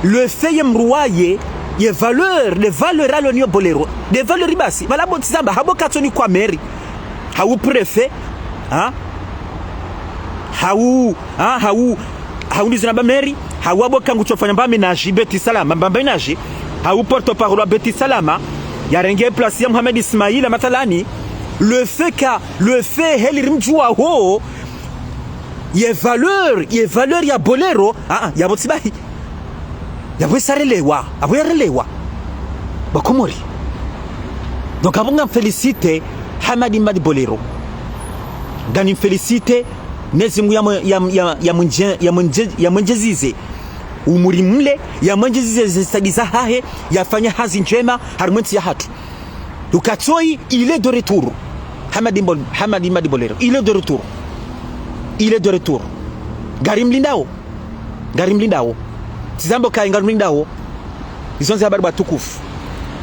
S1: le fait yemruaye les valeurs à l'Union Bolero. Des valeurs ribasi. Voilà bon tizamba habo katoni kwa mairie. Haou préfet, haou ndizina ba mairie, haou aboka nguchofanya mba menaji Beti Salama, mba menaji, haou porte-parole Beti Salama, yarenge place ya Mohamed Ismail matalani, le fait helirimjua ho, ye valeur ya Bolero, ya botibahi. Yabo sarelewa, abo yarelewa. Ba Komori. Donc abonga féliciter Hamadi Madi Bolero. Gani féliciter nezimu ya mwenjezize. Umuri mle ya mwenjezize stadiza hahe yafanya hazi njema harumenti ya hatu. Ukatoi il est de retour. Hamadi Madi Bolero. Il est de retour. Garim Lindao. Tizambo ka ngarumindawo izonze habari batukufu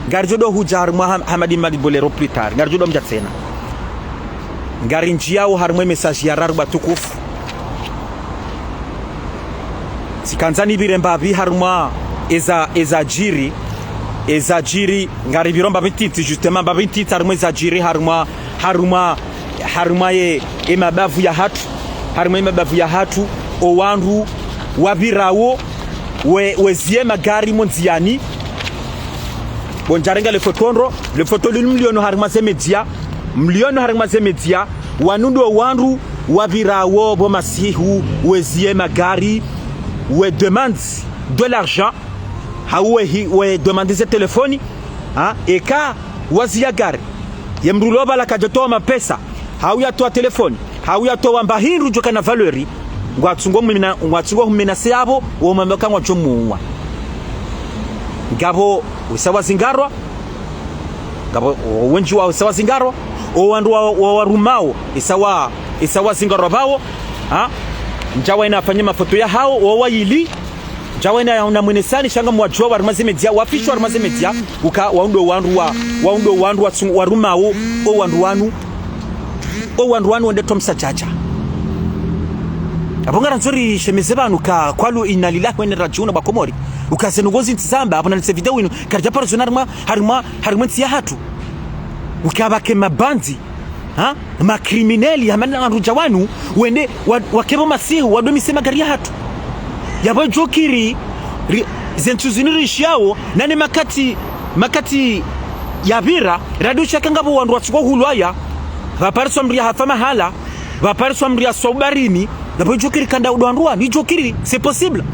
S1: garjodo hujar Hamadi Madi Bolero plus tard garjodo mjatsena ngarinjiao harmwe message ya raru batukufu sikanzani biremba bi harma ezajiri ngari biromba bititi justement babititi harmwe ezajiri haruma ye emabavu ya hatu owandu wabirawo wezie magari monziani bonjarenga le foto miliono harmaze media wanundo wandu wabirawo bomasihu wezie magari we demande de l'argent we demande ce téléphone eka wazia gari yemruloba la kajotoa mapesa hauya telefoni hauya mbahindu joka na valeri ngwatsungo humenase yabo wo mamaka ngwacho muwa ngabo usawa zingarwa ngabo wenji wa usawa zingarwa o wandu wa warumao isawa zingarwa bawo njawa inafanya mafoto ya hao wo wayili njawa ina mwenesani shanga mwajwa warmaze media wafishwa warmaze media uka waundo wandu warumao o wandu wanu wende tomsa chacha abongara nzuri shemeze banu ka kwalu inna lillahi wa inna ilaihi rajiun ba Komori ukasenugozi ntizamba abona nse video ino karja personal harma ntsi ya hatu ukabake mabandi ma criminali hamana ruja wanu wende wakebo masihu wadomise magari ya hatu yabo jokiri zentuzinirishiao nane makati ya vira radio shakanga bo wandu watsuko hulwaya vapariswa mria hafama hala vapariswa mria sobarini nabo jokiri kanda udwandwa ni jokiri c'est possible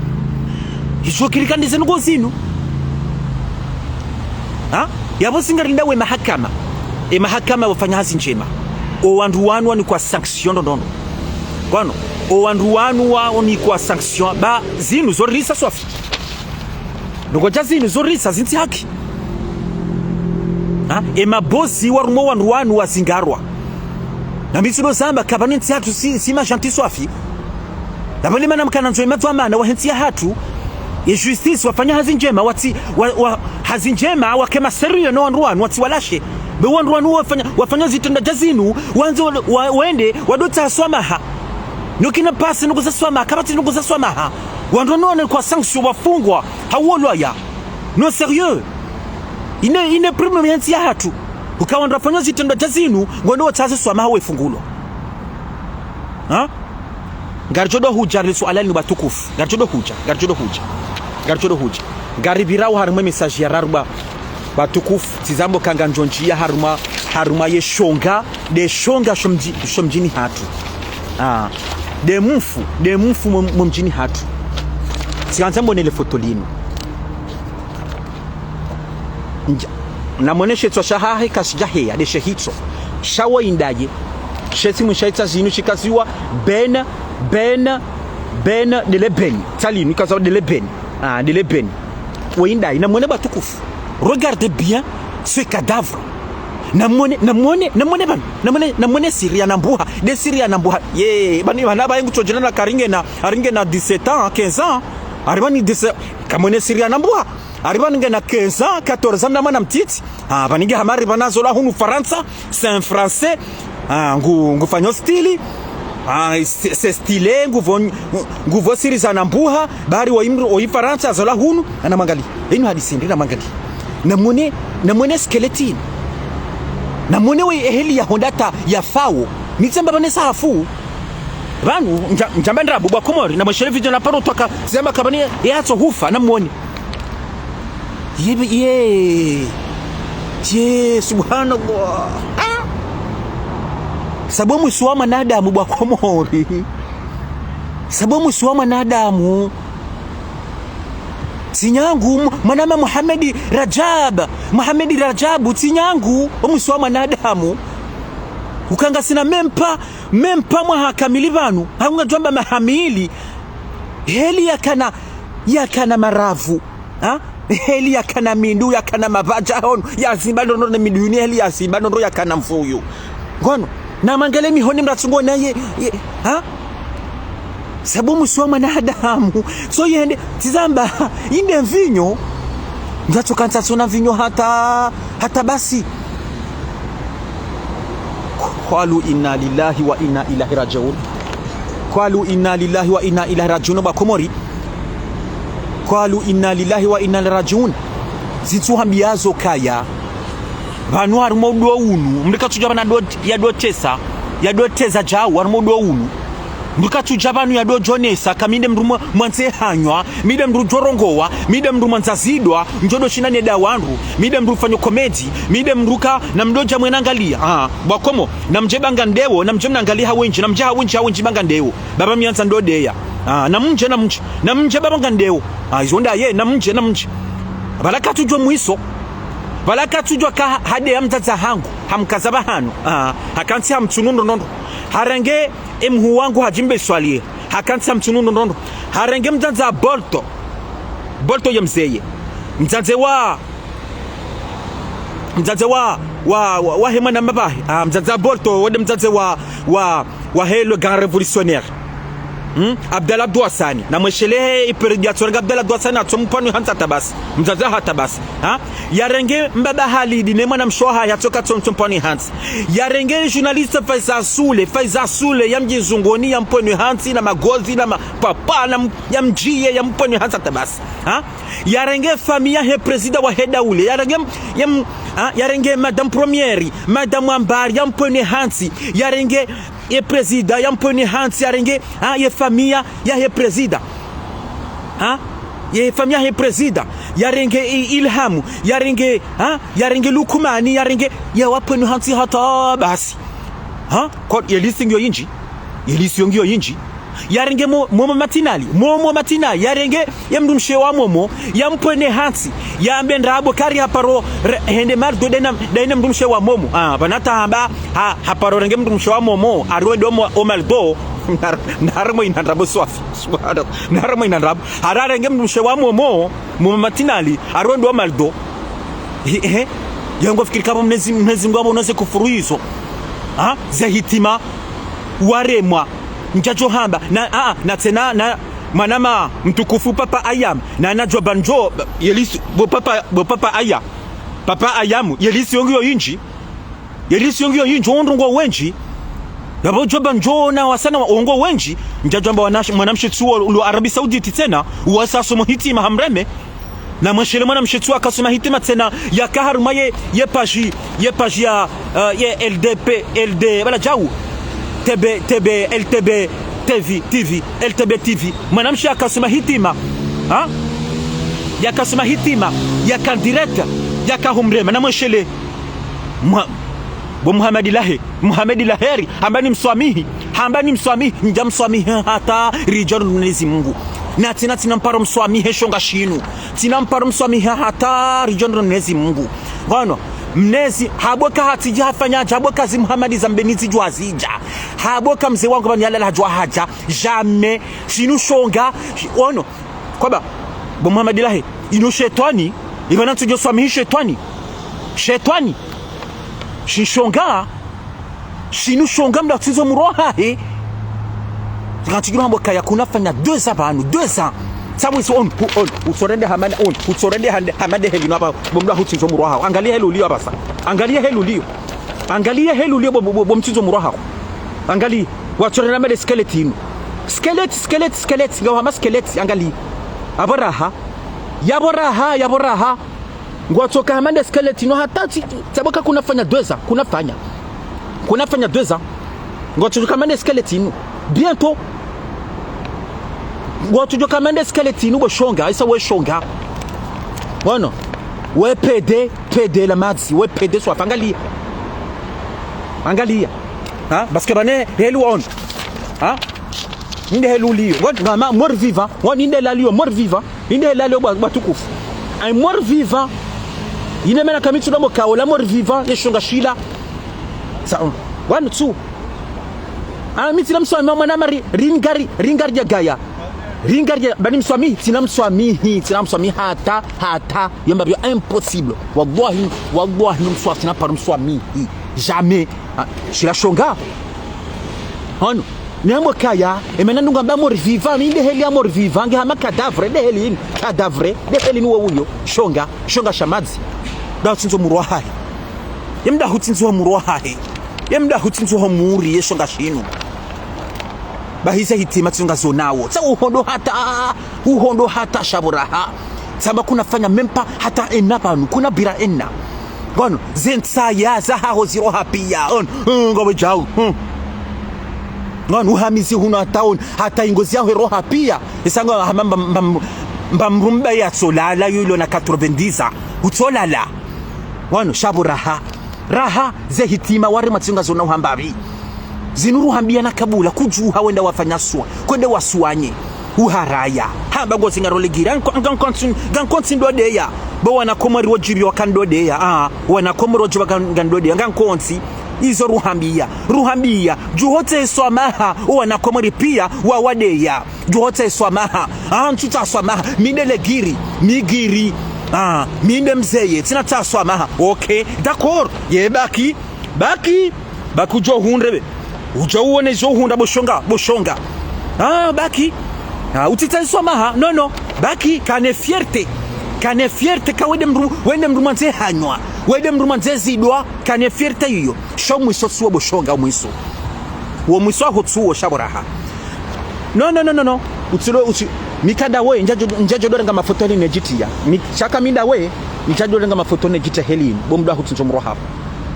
S1: jokiri kandi zenugo zinu ha yabo singarinda we mahakama mahakama wafanya hazi njema o wandu wanu ni kwa sanction ndondo kwano o wandu wanu wao ni kwa sanction ba zinu zorisa swafi ndoko jazinu zorisa zinti haki ha mabosi warumo wandu wanu wazingarwa na mitsino zamba kabani ntiatu si majanti swafi dabali mana mkana nzo imatwa mana wahentia hatu ya justice wafanya hazi njema hazi njema wakema serio no wandu wanu wati walashe be wandu wanu wafanya zitenda jazinu wanzo wende wadota swamaha nukina pasi nuko za swamaha kabati nuko za swamaha wandu wanu kwa sanction wafungwa hawolwaya no sérieux ine problem yanti ya hatu ukawa ndafanya zitenda jazinu ngondo wataze swamaha wefungulo ha garjodo huja risu alali batukufu garjodo huja garibirao haruma message ya raruba batukufu tizambo kanga njonjia haruma ye shonga de shonga shomjini hatu de mfu mumjini hatu sianzambo nele fotolino na moneshe twa shahahe kasijahea de shehitso shawa indaje sheti mushaita zinu shikaziwa ben de leben talinu kaza de leben weinda ina mone batukufu regardez bien ce cadavre namone Syria nambuha de Syria nambuha ye bani banaba yengu tojena na aringe na 17 ans 15 ans aribani 17 kamone Syria nambuha aribani na 15 ans 14 ans na mwana mtiti baninge hamari banazola hunu Faransa c'est un français ngu fanyo stili c'est stylé nguvo siri za nambuha bari wa Faransa zola hunu ana mangali inu hadisindi na mangali namone skeleton namone we eheli ya hondata ya fawo nitsemba bane safu banu njambandra bubwa komori na mashele video na paro toka zema kabani yato hufa namone ye subhanallah sababu suama nadamu bwa komori sababu suama nadamu tinyangu manama Muhammadi Rajabu tinyangu omuswama nadamu ukanga sina mempa mwahakamili banu haunga jomba mahamili heli yakana maravu heli yakana mindu yakana mabaja honu ya zimbalo no miduni heli ya zimbalo no yakana mfuyu ngono na mangale mihoni mratsungo naye sababu muswama nadamu so yende tizamba inde mvinyo ngacho kanza sona vinyo hata basi qalu inna lillahi wa inna ilaihi rajiun bakomori qalu inna lillahi wa inna ilaihi rajiun zituhambiazo kaya banu harumodwa unu mlikatuja bana ya doteza jawu harumodwa unu ndukatuja banu ya do jonesa kaminde mrumo mwanze hanywa mide mru jorongowa mide mru mwanzazidwa njodo shinane da wandu mide mru fanyo komedi mide mruka na mdoja mwenangalia bwakomo na mjebanga ndewo na mjemnangalia hawenji na mjaha wenji banga ndewo baba mianza ndodeya na mje baba ndewo izonda ye na mje balakatujwa muiso balakatujwa ka hade ya mtaza hangu hamkazaba hanu hakansi hamtunundo nondo harenge emhu wangu hajimbe swali hakansa mtunundo nondo harenge mtanza bolto ya mzeye mtanze wa hema na mabahi mtanza bolto wode mtanze wa helo grand révolutionnaire Abdallah Douassani na mweshelehe iperidiator Abdallah Douassani atompano hanta tabasi mzaza hata basi yarenge mbaba Halidi ne mwana mshoha yatoka tompano hansi yarenge journaliste Faiza Sule ya mjizungoni ya mpano hansi na magozi na papa na ya mjie ya mpano hansi tabasi yarenge famia he president wa heda ule yarenge madame première madame Ambari ya mpano hansi yarenge ye presida ya mponi hansi yarenge ye famia ya he presida ye famia he presida yarenge ilhamu yarenge lukumani yarenge ya wapenu hansi hata basi kwa yelisi ngyo yinji yarenge momo matinali yarenge yamdumshe wa momo yampene hansi yambenda abo kari haparo hende mardo dena mdumshe wa momo banata hamba haparo renge mdumshe wa momo arwe domo omaldo narmo inandrabo swafi narmo inandrabo hararenge mdumshe wa momo matinali arwe ndo omaldo yango fikiri kama mnezi ngwabo unaze kufuruizo za hitima waremwa njajo hamba na tena na manama mtukufu papa ayam na najwa banjo yelisi bo papa aya papa ayamu yelisi yongyo yinji ondongo wenji yabo joba banjo na wasana ongo wenji njajo amba mwanamshitsuo lu Arabi Sauditi tena uwasaso hitima hamreme na mwashele mwanamshitsuo akasoma hitima tena yakaharuma ye paji ya ye LD bala jau TB LTB TV LTB TV mwanamshi akasoma hitima yakasoma hitima yakandireta yakahumrema na mweshele bo Muhammad Laheri hambani mswamihi njamswamihi hata rijal Mwenyezi Mungu na tina mparo mswamihi shonga shinu tina mparo mswamihi hata rijal Mwenyezi Mungu bwana mnezi haboka hatija hafanya haboka zi Muhammad zambenizi jwazija haboka mzee wangu bani yala hajwa haja jamais shinu shonga ono kwaba bo Muhammad Lahi ino shetani ibana tujo swamihi shetani shishonga shinu shonga mda tuzo muroha kantigiro hamboka yakuna fanya 2 ans sabu on usorende hamade heli napa bomda hutinzo muroha angalia helulio basa angalia helulio bomtinzo muroha angalia watorenda hamade skeleton skeleti ngawa ma skeleti angalia aboraha yaboraha ngwatoka hamade skeleton no hatati saboka kunafanya 2 ans ngwatoka hamade skeleton bientôt ngwatujo kamende skeleton ubo shonga isa we shonga bueno we pede la madzi we pede swa angalia parce que bane helu on ninde helu liyo ngama mort vivant ninde la liyo mort vivant ninde la liyo batukufu un mort vivant ine mena kamitu na moka la mort vivant yeshonga shila sa one two miti la mswami mwana mari ringari ya gaya ringardia bani mswami tinamswami hata yamba bio impossible wallahi mswami tina par mswami jamais shila shonga hono nyambo kaya emenandunga ba mort vivant inde heli ya mort vivant nge hama cadavre de heli ni wuyo shonga shamadzi da tsinzo murwaha yemda hutsinzo murwaha yemda hutsinzo muri yeshonga shinu bahisa hitima tsungazo nawo sa uhondo hata shaburaha saba kuna fanya mempa hata enapanu kuna bira enna gono zentsa ya za hoziro hapia ngobe jau ngono uhamizi huna taon hata ingozi yao roha pia isanga mbamrumba ya solala yulo na 90 utsolala gono shaburaha raha ze hitima wari matsungazo na uhambabi zinuru hambia na kabula kujuha wenda wafanyaswa kwende wasuanye uharaya hamba gozi ngarolegira ngankonsi ndodeya bo wana komori wojibi wakandodeya wana komori wojibi wakandodeya ngankonsi izo ruhambia juhote swamaha wana komori pia wawadeya juhote swamaha ntuta swamaha migiri minde mzeye tina ta swamaha okay d'accord ye baki bakujo hundrebe ujaone zo hunda boshonga baki utitazwa maha no baki kane fierte kawede wende mrumanze hanywa wede mrumanze zidwa kane fierte hiyo sho mwiso suwa boshonga mwiso wo mwiso hotsuo shaboraha no utilo mikada we njajo dorenga mafoto ni nejitia shaka minda we njajo dorenga mafoto nejita helin bomda hutsunzo mroha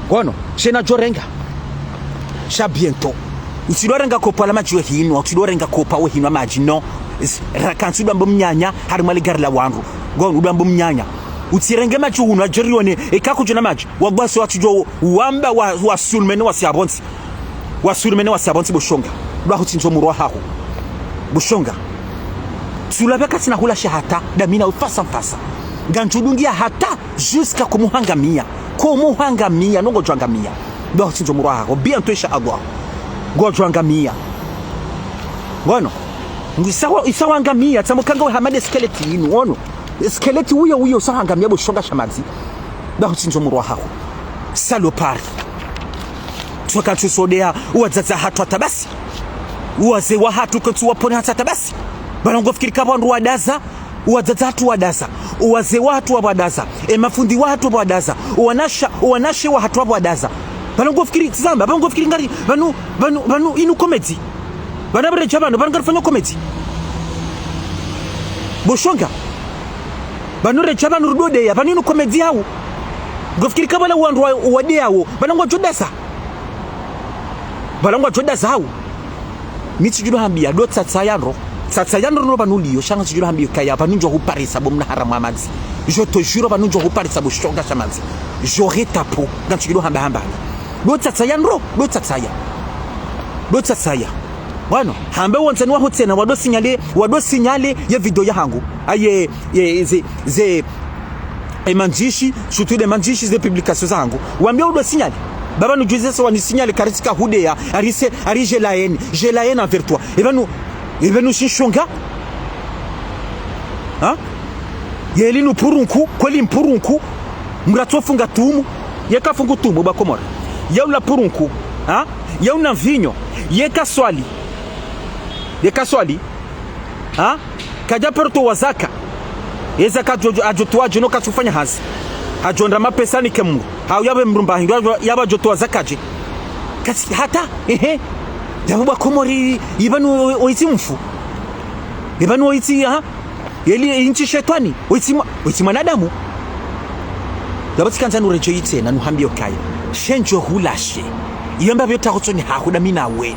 S1: gono shena jorenga sha bientôt usidorenga kopa la maji hino usidorenga kopa we hino maji no rakansu bambo mnyanya harumali garla wangu gon udambo mnyanya utirenge machi uno ajerione ekakujona maji wallahi watu jo wamba wa sulmene wasiabonsi boshonga bahutinzo murwa haho boshonga tulabe katina hula shahata damina ufasa ganjudungia hata jusqu'à kumuhangamia nongo jwangamia bahutinzo murwa haho bientôt insha Allah go jwangamia ngono isawa angamia tamukanga we hamade skeleti inu ono skeleti uyo sahangamia boshonga shamazi bahutinzo murwa haho salopard tuka tusodea uwazaza hatu atabasi uwaze wa hatu kwetu wapone hata tabasi banango fikiri kaba ndu wadaza uwazaza hatu wadaza uwaze watu wadaza mafundi watu wadaza uwanashe wa hatu wadaza banango fikiri tizamba banango fikiri ngari banu inu comedy banabre chabano banango fanya comedy boshonga banu re chabano rudode ya banu inu comedy hao ngofikiri kaba la wandu wade hao banango jodasa balangwa joda zao miti judo hambia do tsatsayandro no banuliyo shanga judo hambia kaya banunjo huparisa bomna haramu amazi je te jure banunjo huparisa bo shonga shamazi j'aurais tapo dans judo hamba do tsatsayandro do tsatsaya bwana hambe wonzani waho tena wado signale ya video ya hangu aye ze emanjishi surtout des manjishi de publication zangu wambia udo signale baba nous disait ça on signale karisika hudea arise la haine envers toi et ben nous shonga hein yeli nous purunku kweli mpurunku mratofunga tumu yekafunga tumu bakomora yaula purunku hein yauna vinyo yekaswali hein kaja porto wazaka ezaka ajotwa jino kasufanya hazi ajonda mapesa ni kemu hao yabe mrumba yaba jotoa zakaje kasi hata yabuba komori ibanu oitimfu ibanu oiti yeli inchi shetani oiti manadamu yabatsikanza nureje tena nuhambio kaya shenjo hulashe yamba byota kutsoni hakuda minawe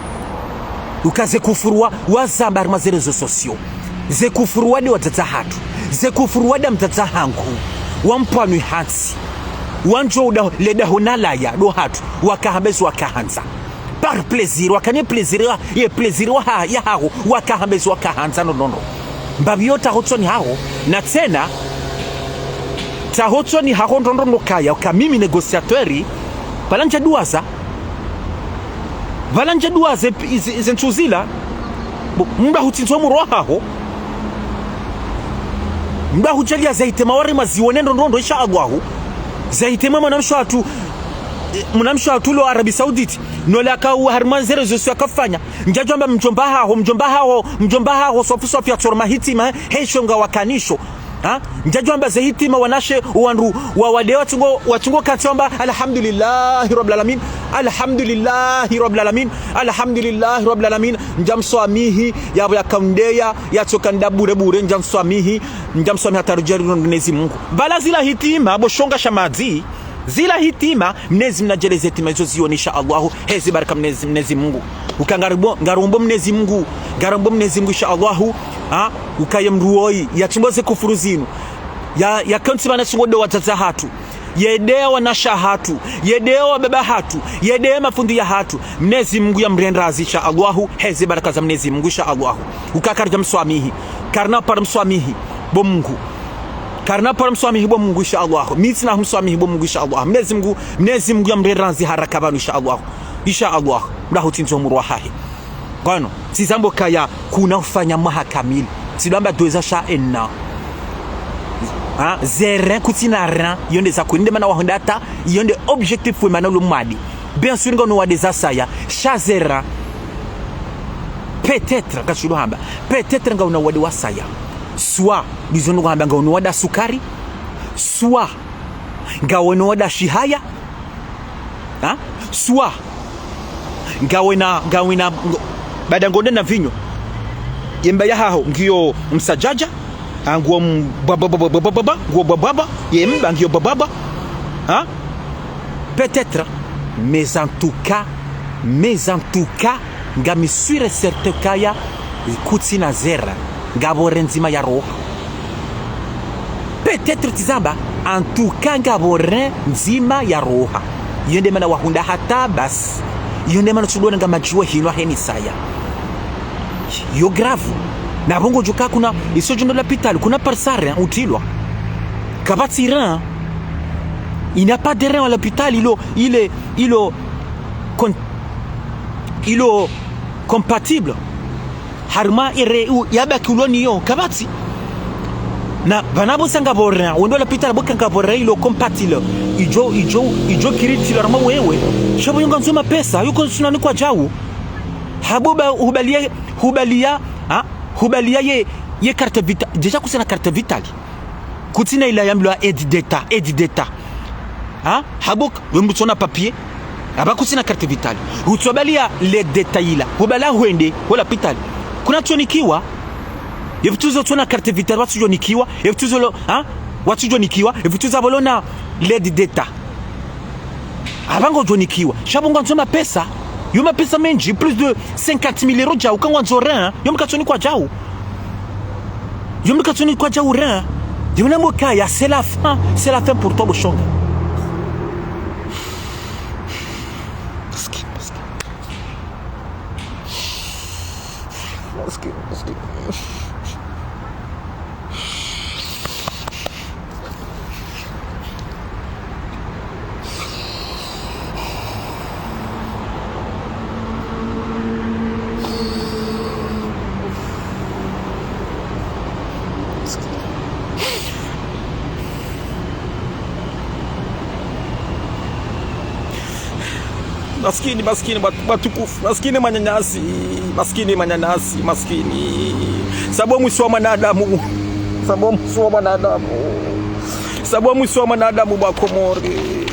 S1: ukaze kufurwa wazamba mazerezo sosio ze kufurwa de watata hatu ze kufurwa da mtata hangu wampanu hansi wanjo leda honalaya do hatu wakahambezo wakahanza par plaisir wakanye plaisir ye plaisir ya hao wakahambezo wakahanza nono mbabiyota hotsoni hao na tena ta hotsoni hao ndondo kaya kamimi negociatori balanja duaza izentuzila mba hutinzo murwa hao mba hujalia zaite mawari mazione ndondo insha Allah zaite mama mnamshatu lo Arabi Saudite nola ka harmanzere zo yakafanya njajamba mjomba hao sofu ya chorma hitima heshonga wakanisho njajamba za hitima wanashe wanru wawade watungo katsamba alhamdulillahi rabbil alamin njamswamihi yabo yakamdeya yatokanda bure njamswamihi hatarujari Mwenyezi Mungu bala zila hitima boshonga shamazi zila hitima mnezi mnajeleze hitima hizo zionisha Allahu hezi baraka mnezi Mungu ukangarumbo mnezi Mungu insha Allahu ukayemruoi yatumboze kufuru zinu ya kanti bana chingodo wataza hatu yedea wanasha hatu yedea wababa hatu yedea mafundi ya hatu mnezi Mungu ya mrendazi insha Allahu hezi baraka za mnezi Mungu insha Allahu ukakarja mswamihi karna par mswamihi bo Mungu karna par mswamihi bo Mungu insha Allahu mitina mswamihi bo Mungu insha Allahu mnezi Mungu ya mrendazi haraka banu insha Allahu ndahutinzo murwa hahi Gano, tizambo kaya kuna ufanya mahakamili. Sidamba doza sha enna. Zeren kutina ran, yonde za kuninde mana wahondata, yonde objectif we mana lumadi. Bien sûr ngono wadeza saya, sha zera. Peut-être kashudo hamba. Peut-être ngauna wadi wasaya. Soit dizono hamba ngauna wada sukari, soit ngauna wada shihaya. Soit ngawena baada ngonde na vinyo yemba ya hao ngiyo msajaja nguo baba yemba ngiyo baba peut-être mais en tout cas ngami sûr et certain kaya kutsina zera ngabo renzima ya roho peut-être tizamba antukanga borin nzima ya roha yende mana wahunda hata bas yende mana tudona nga majua hinwa heni saya yo grave na bongo joka kuna iso jondo l'hôpital kuna parsare utilwa kabati rein il n'a pas de rein à l'hôpital il est compatible harma ire yaba kuloni yo kabati na banabo sanga borra wendo l'hôpital bokanga borra ilo compatible ijo kiriti larma wewe shabo yonga nzoma pesa yuko sunani kwa jawu habuba hubalia ye carte vitale déjà kusena carte vitale kutina ila yamlo aide d'etat habuk wembutona papier aba kusina carte vitale utobalia le detaila hubala huende wala pitali kuna tonikiwa yefutuzo tona carte vitale watu jonikiwa yefutuzo lo watu jonikiwa yefutuzo bolona le d'etat abango jonikiwa shabonga nzoma pesa yuma pesa menji plus de 50,000 euros jau kangwa nzorin yuma katoni kwa jau rein yuna mokaya c'est la fin pour toi boshonga maskini batukufu maskini manyanyasi sabo mwisho wa mwanadamu bakomori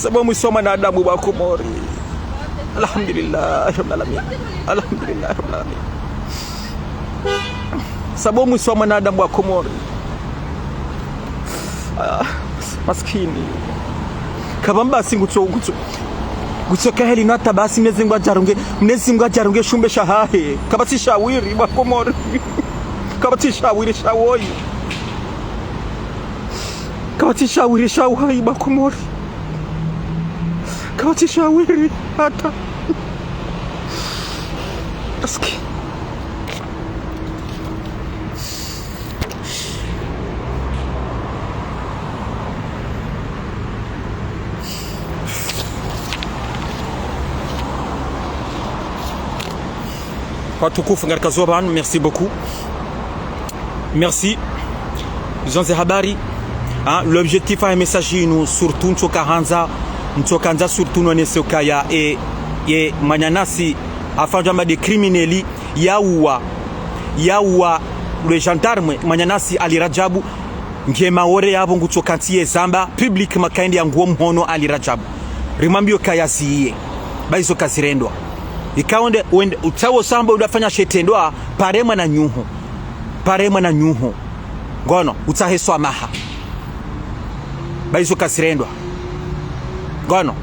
S1: sababu mwisoma na adamu bakomori alhamdulillah rabbil alamin sababu mwisoma na adamu bakomori maskini kabamba singutso gutsoka heli nata basi mnezi ngwajarunge shumbe shahahe kabati shawiri bakomori kabati shawiri shawoyi kabati shawiri shawoyi bakomori kabati shawiri hata aski watukufu ngarika zoban merci beaucoup merci Jean Habari l'objectif a un message nous surtout ntokanza surtout none sokaya e manyanasi afanja de crimineli yawa le gendarme manyanasi Ali Rajabu ngema ore yabo ngutsokantie zamba public makaindi ya nguo mhono Ali Rajabu rimambio kaya siye baizo kasirendwa ikaonde utawo samba udafanya shetendwa parema na nyuho ngono utaheswa maha baizo kasirendwa ngono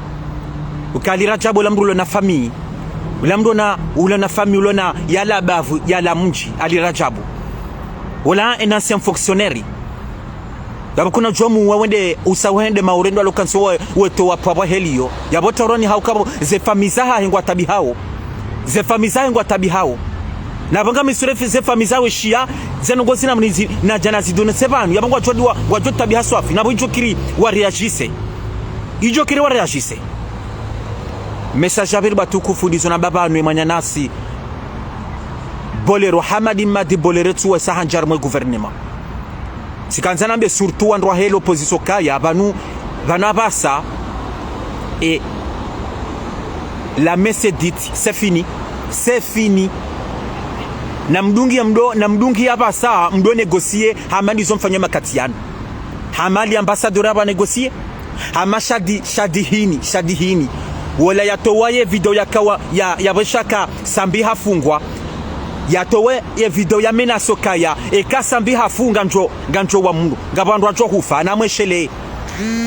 S1: ukali Rajabu lamrulo na famille ulamdona ulona famille ulona yala bavu yala mji Ali Rajabu wala un ancien fonctionnaire yabakuna jomu wawende usawende maurendo alokanso weto wapwa helio yabotoroni haukabo ze famizaha hingwa tabi hao na banga misurefi ze famizawe shia zenongozi na mnizi na jana zidone sebanu yabangwa jodiwa wajot tabi haswafi nabo ijokiri wa reagisse message abiri batukufu ndizo na baba anu manyanasi bolero Hamadi Madi bolero tuwe sahanjar mwe gouvernement sikanzana mbe surtout andro helo opposition kaya banu vanabasa et la messe dite c'est fini na mdungi hapa saa mdo negocier Hamadi zomfanya makatiano Hamali ambassadeur aba negocier Hama shadihini wala yatowaye video yakawa ya beshaka sambi hafungwa yatowe ye video ya menaso kaya ekasambi hafunga njo wa mundu ngabandu ajo hufa na mweshele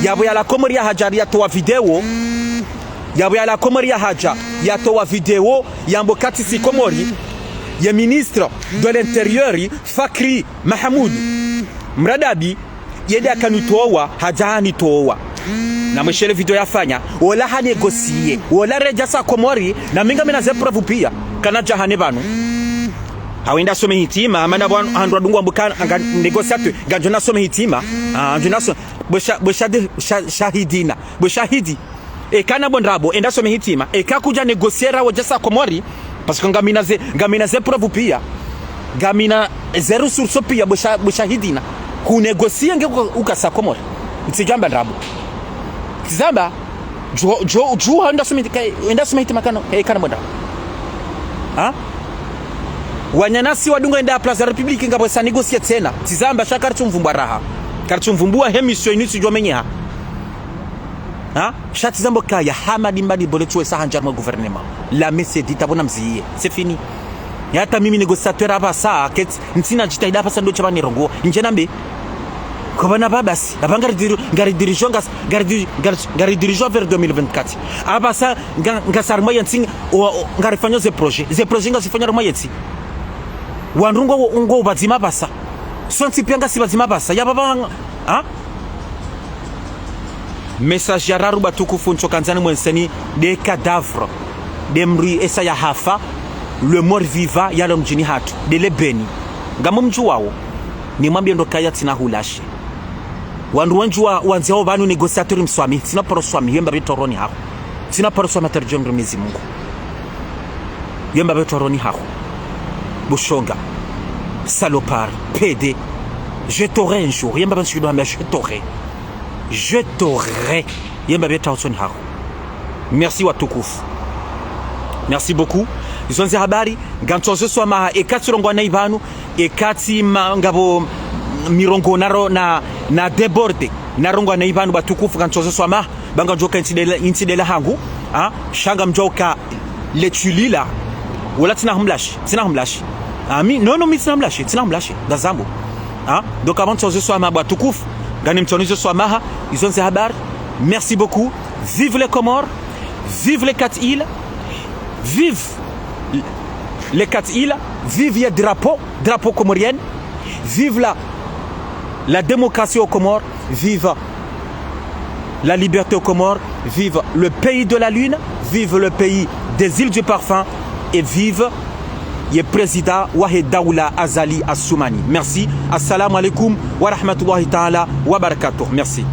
S1: yabo ya la komori ya hajari yatowa video yabo ya la komori ya haja yatowa video yambo katisi komori ya ministre de l'intérieur Fakri Mahamoud Mradabi yende akanutowa hajani towa na mweshele video yafanya wala hanegosie wala rejasa komori na minga menaze preuve pia kana jahane banu hawenda some hitima amana bwana handwa dungwa mbukana anga negociateur ganjo na some hitima anjo na shahidina shahidi kana bondrabo enda some hitima kakuja negociera wajasa komori parce que ngamina ze preuve pia ngamina zero source pia shahidina ku negocier nge ukasa komoriitsijamba ndrabo tizamba jo enda some hitima kana bondrabo wanyanyasi wadunga enda Place de la République ngabo sa négocier tena tizamba shaka mvumbwa raha mvumbua hemission inisi jomenya shati zambo kaya Hamadi Mbadi boletu sa hanjarma gouvernement la messe dit abona mziye c'est fini yata mimi négociateur aba sa ket ntina jitaida pa sando chabani rongo njenambe ko bana babasi abanga ngari dirigeant ngari dirigeant vers 2024 aba sa ngasarma yanting ngari fanyo ze projet ngasifanya roma yetsi wanrungo ngo bazima basa sonti pianga si bazima basa ya baba message ya raru batukufu nchokanzani mwenseni des cadavres de mri esa ya hafa le mort vivant ya lo mjini hatu de lebeni ngamo mju wao ni mwambie ndo kaya tina hulashi wandu wanjua wanzao banu negociateur mswami sina proswami yemba betoroni hapo sina proswami terjomre mezi Mungu yemba betoroni hapo Bouchonga, salopard, PD, je t'aurai un jour. Yamba je t'aurai. Yamba merci Watukuf. Merci beaucoup. Zonze habari, gantozo swama ekati rongwa na ibanu, ekati ngabo mirongo naro na deborde. Narongwa na ibanu Batukufu gantozo swama, banga joka intidela hangu, shanga mjoka letulila. Wala tina humlashi non mi tina humlashi dazambo donc avant de se ma Batukufu gani mtonizo so maha izonze habari. Merci beaucoup. Vive les Comores, vive les 4 îles, vive les 4 îles, vive les drapeau comorienne, vive la démocratie aux Comores, vive la liberté aux Comores, vive le pays de la lune, vive le pays des îles du parfum et vive le président Wahed Daoula Azali Assoumani. Merci. Assalamu alaikum wa rahmatullahi ta'ala wa barakatuh. Merci.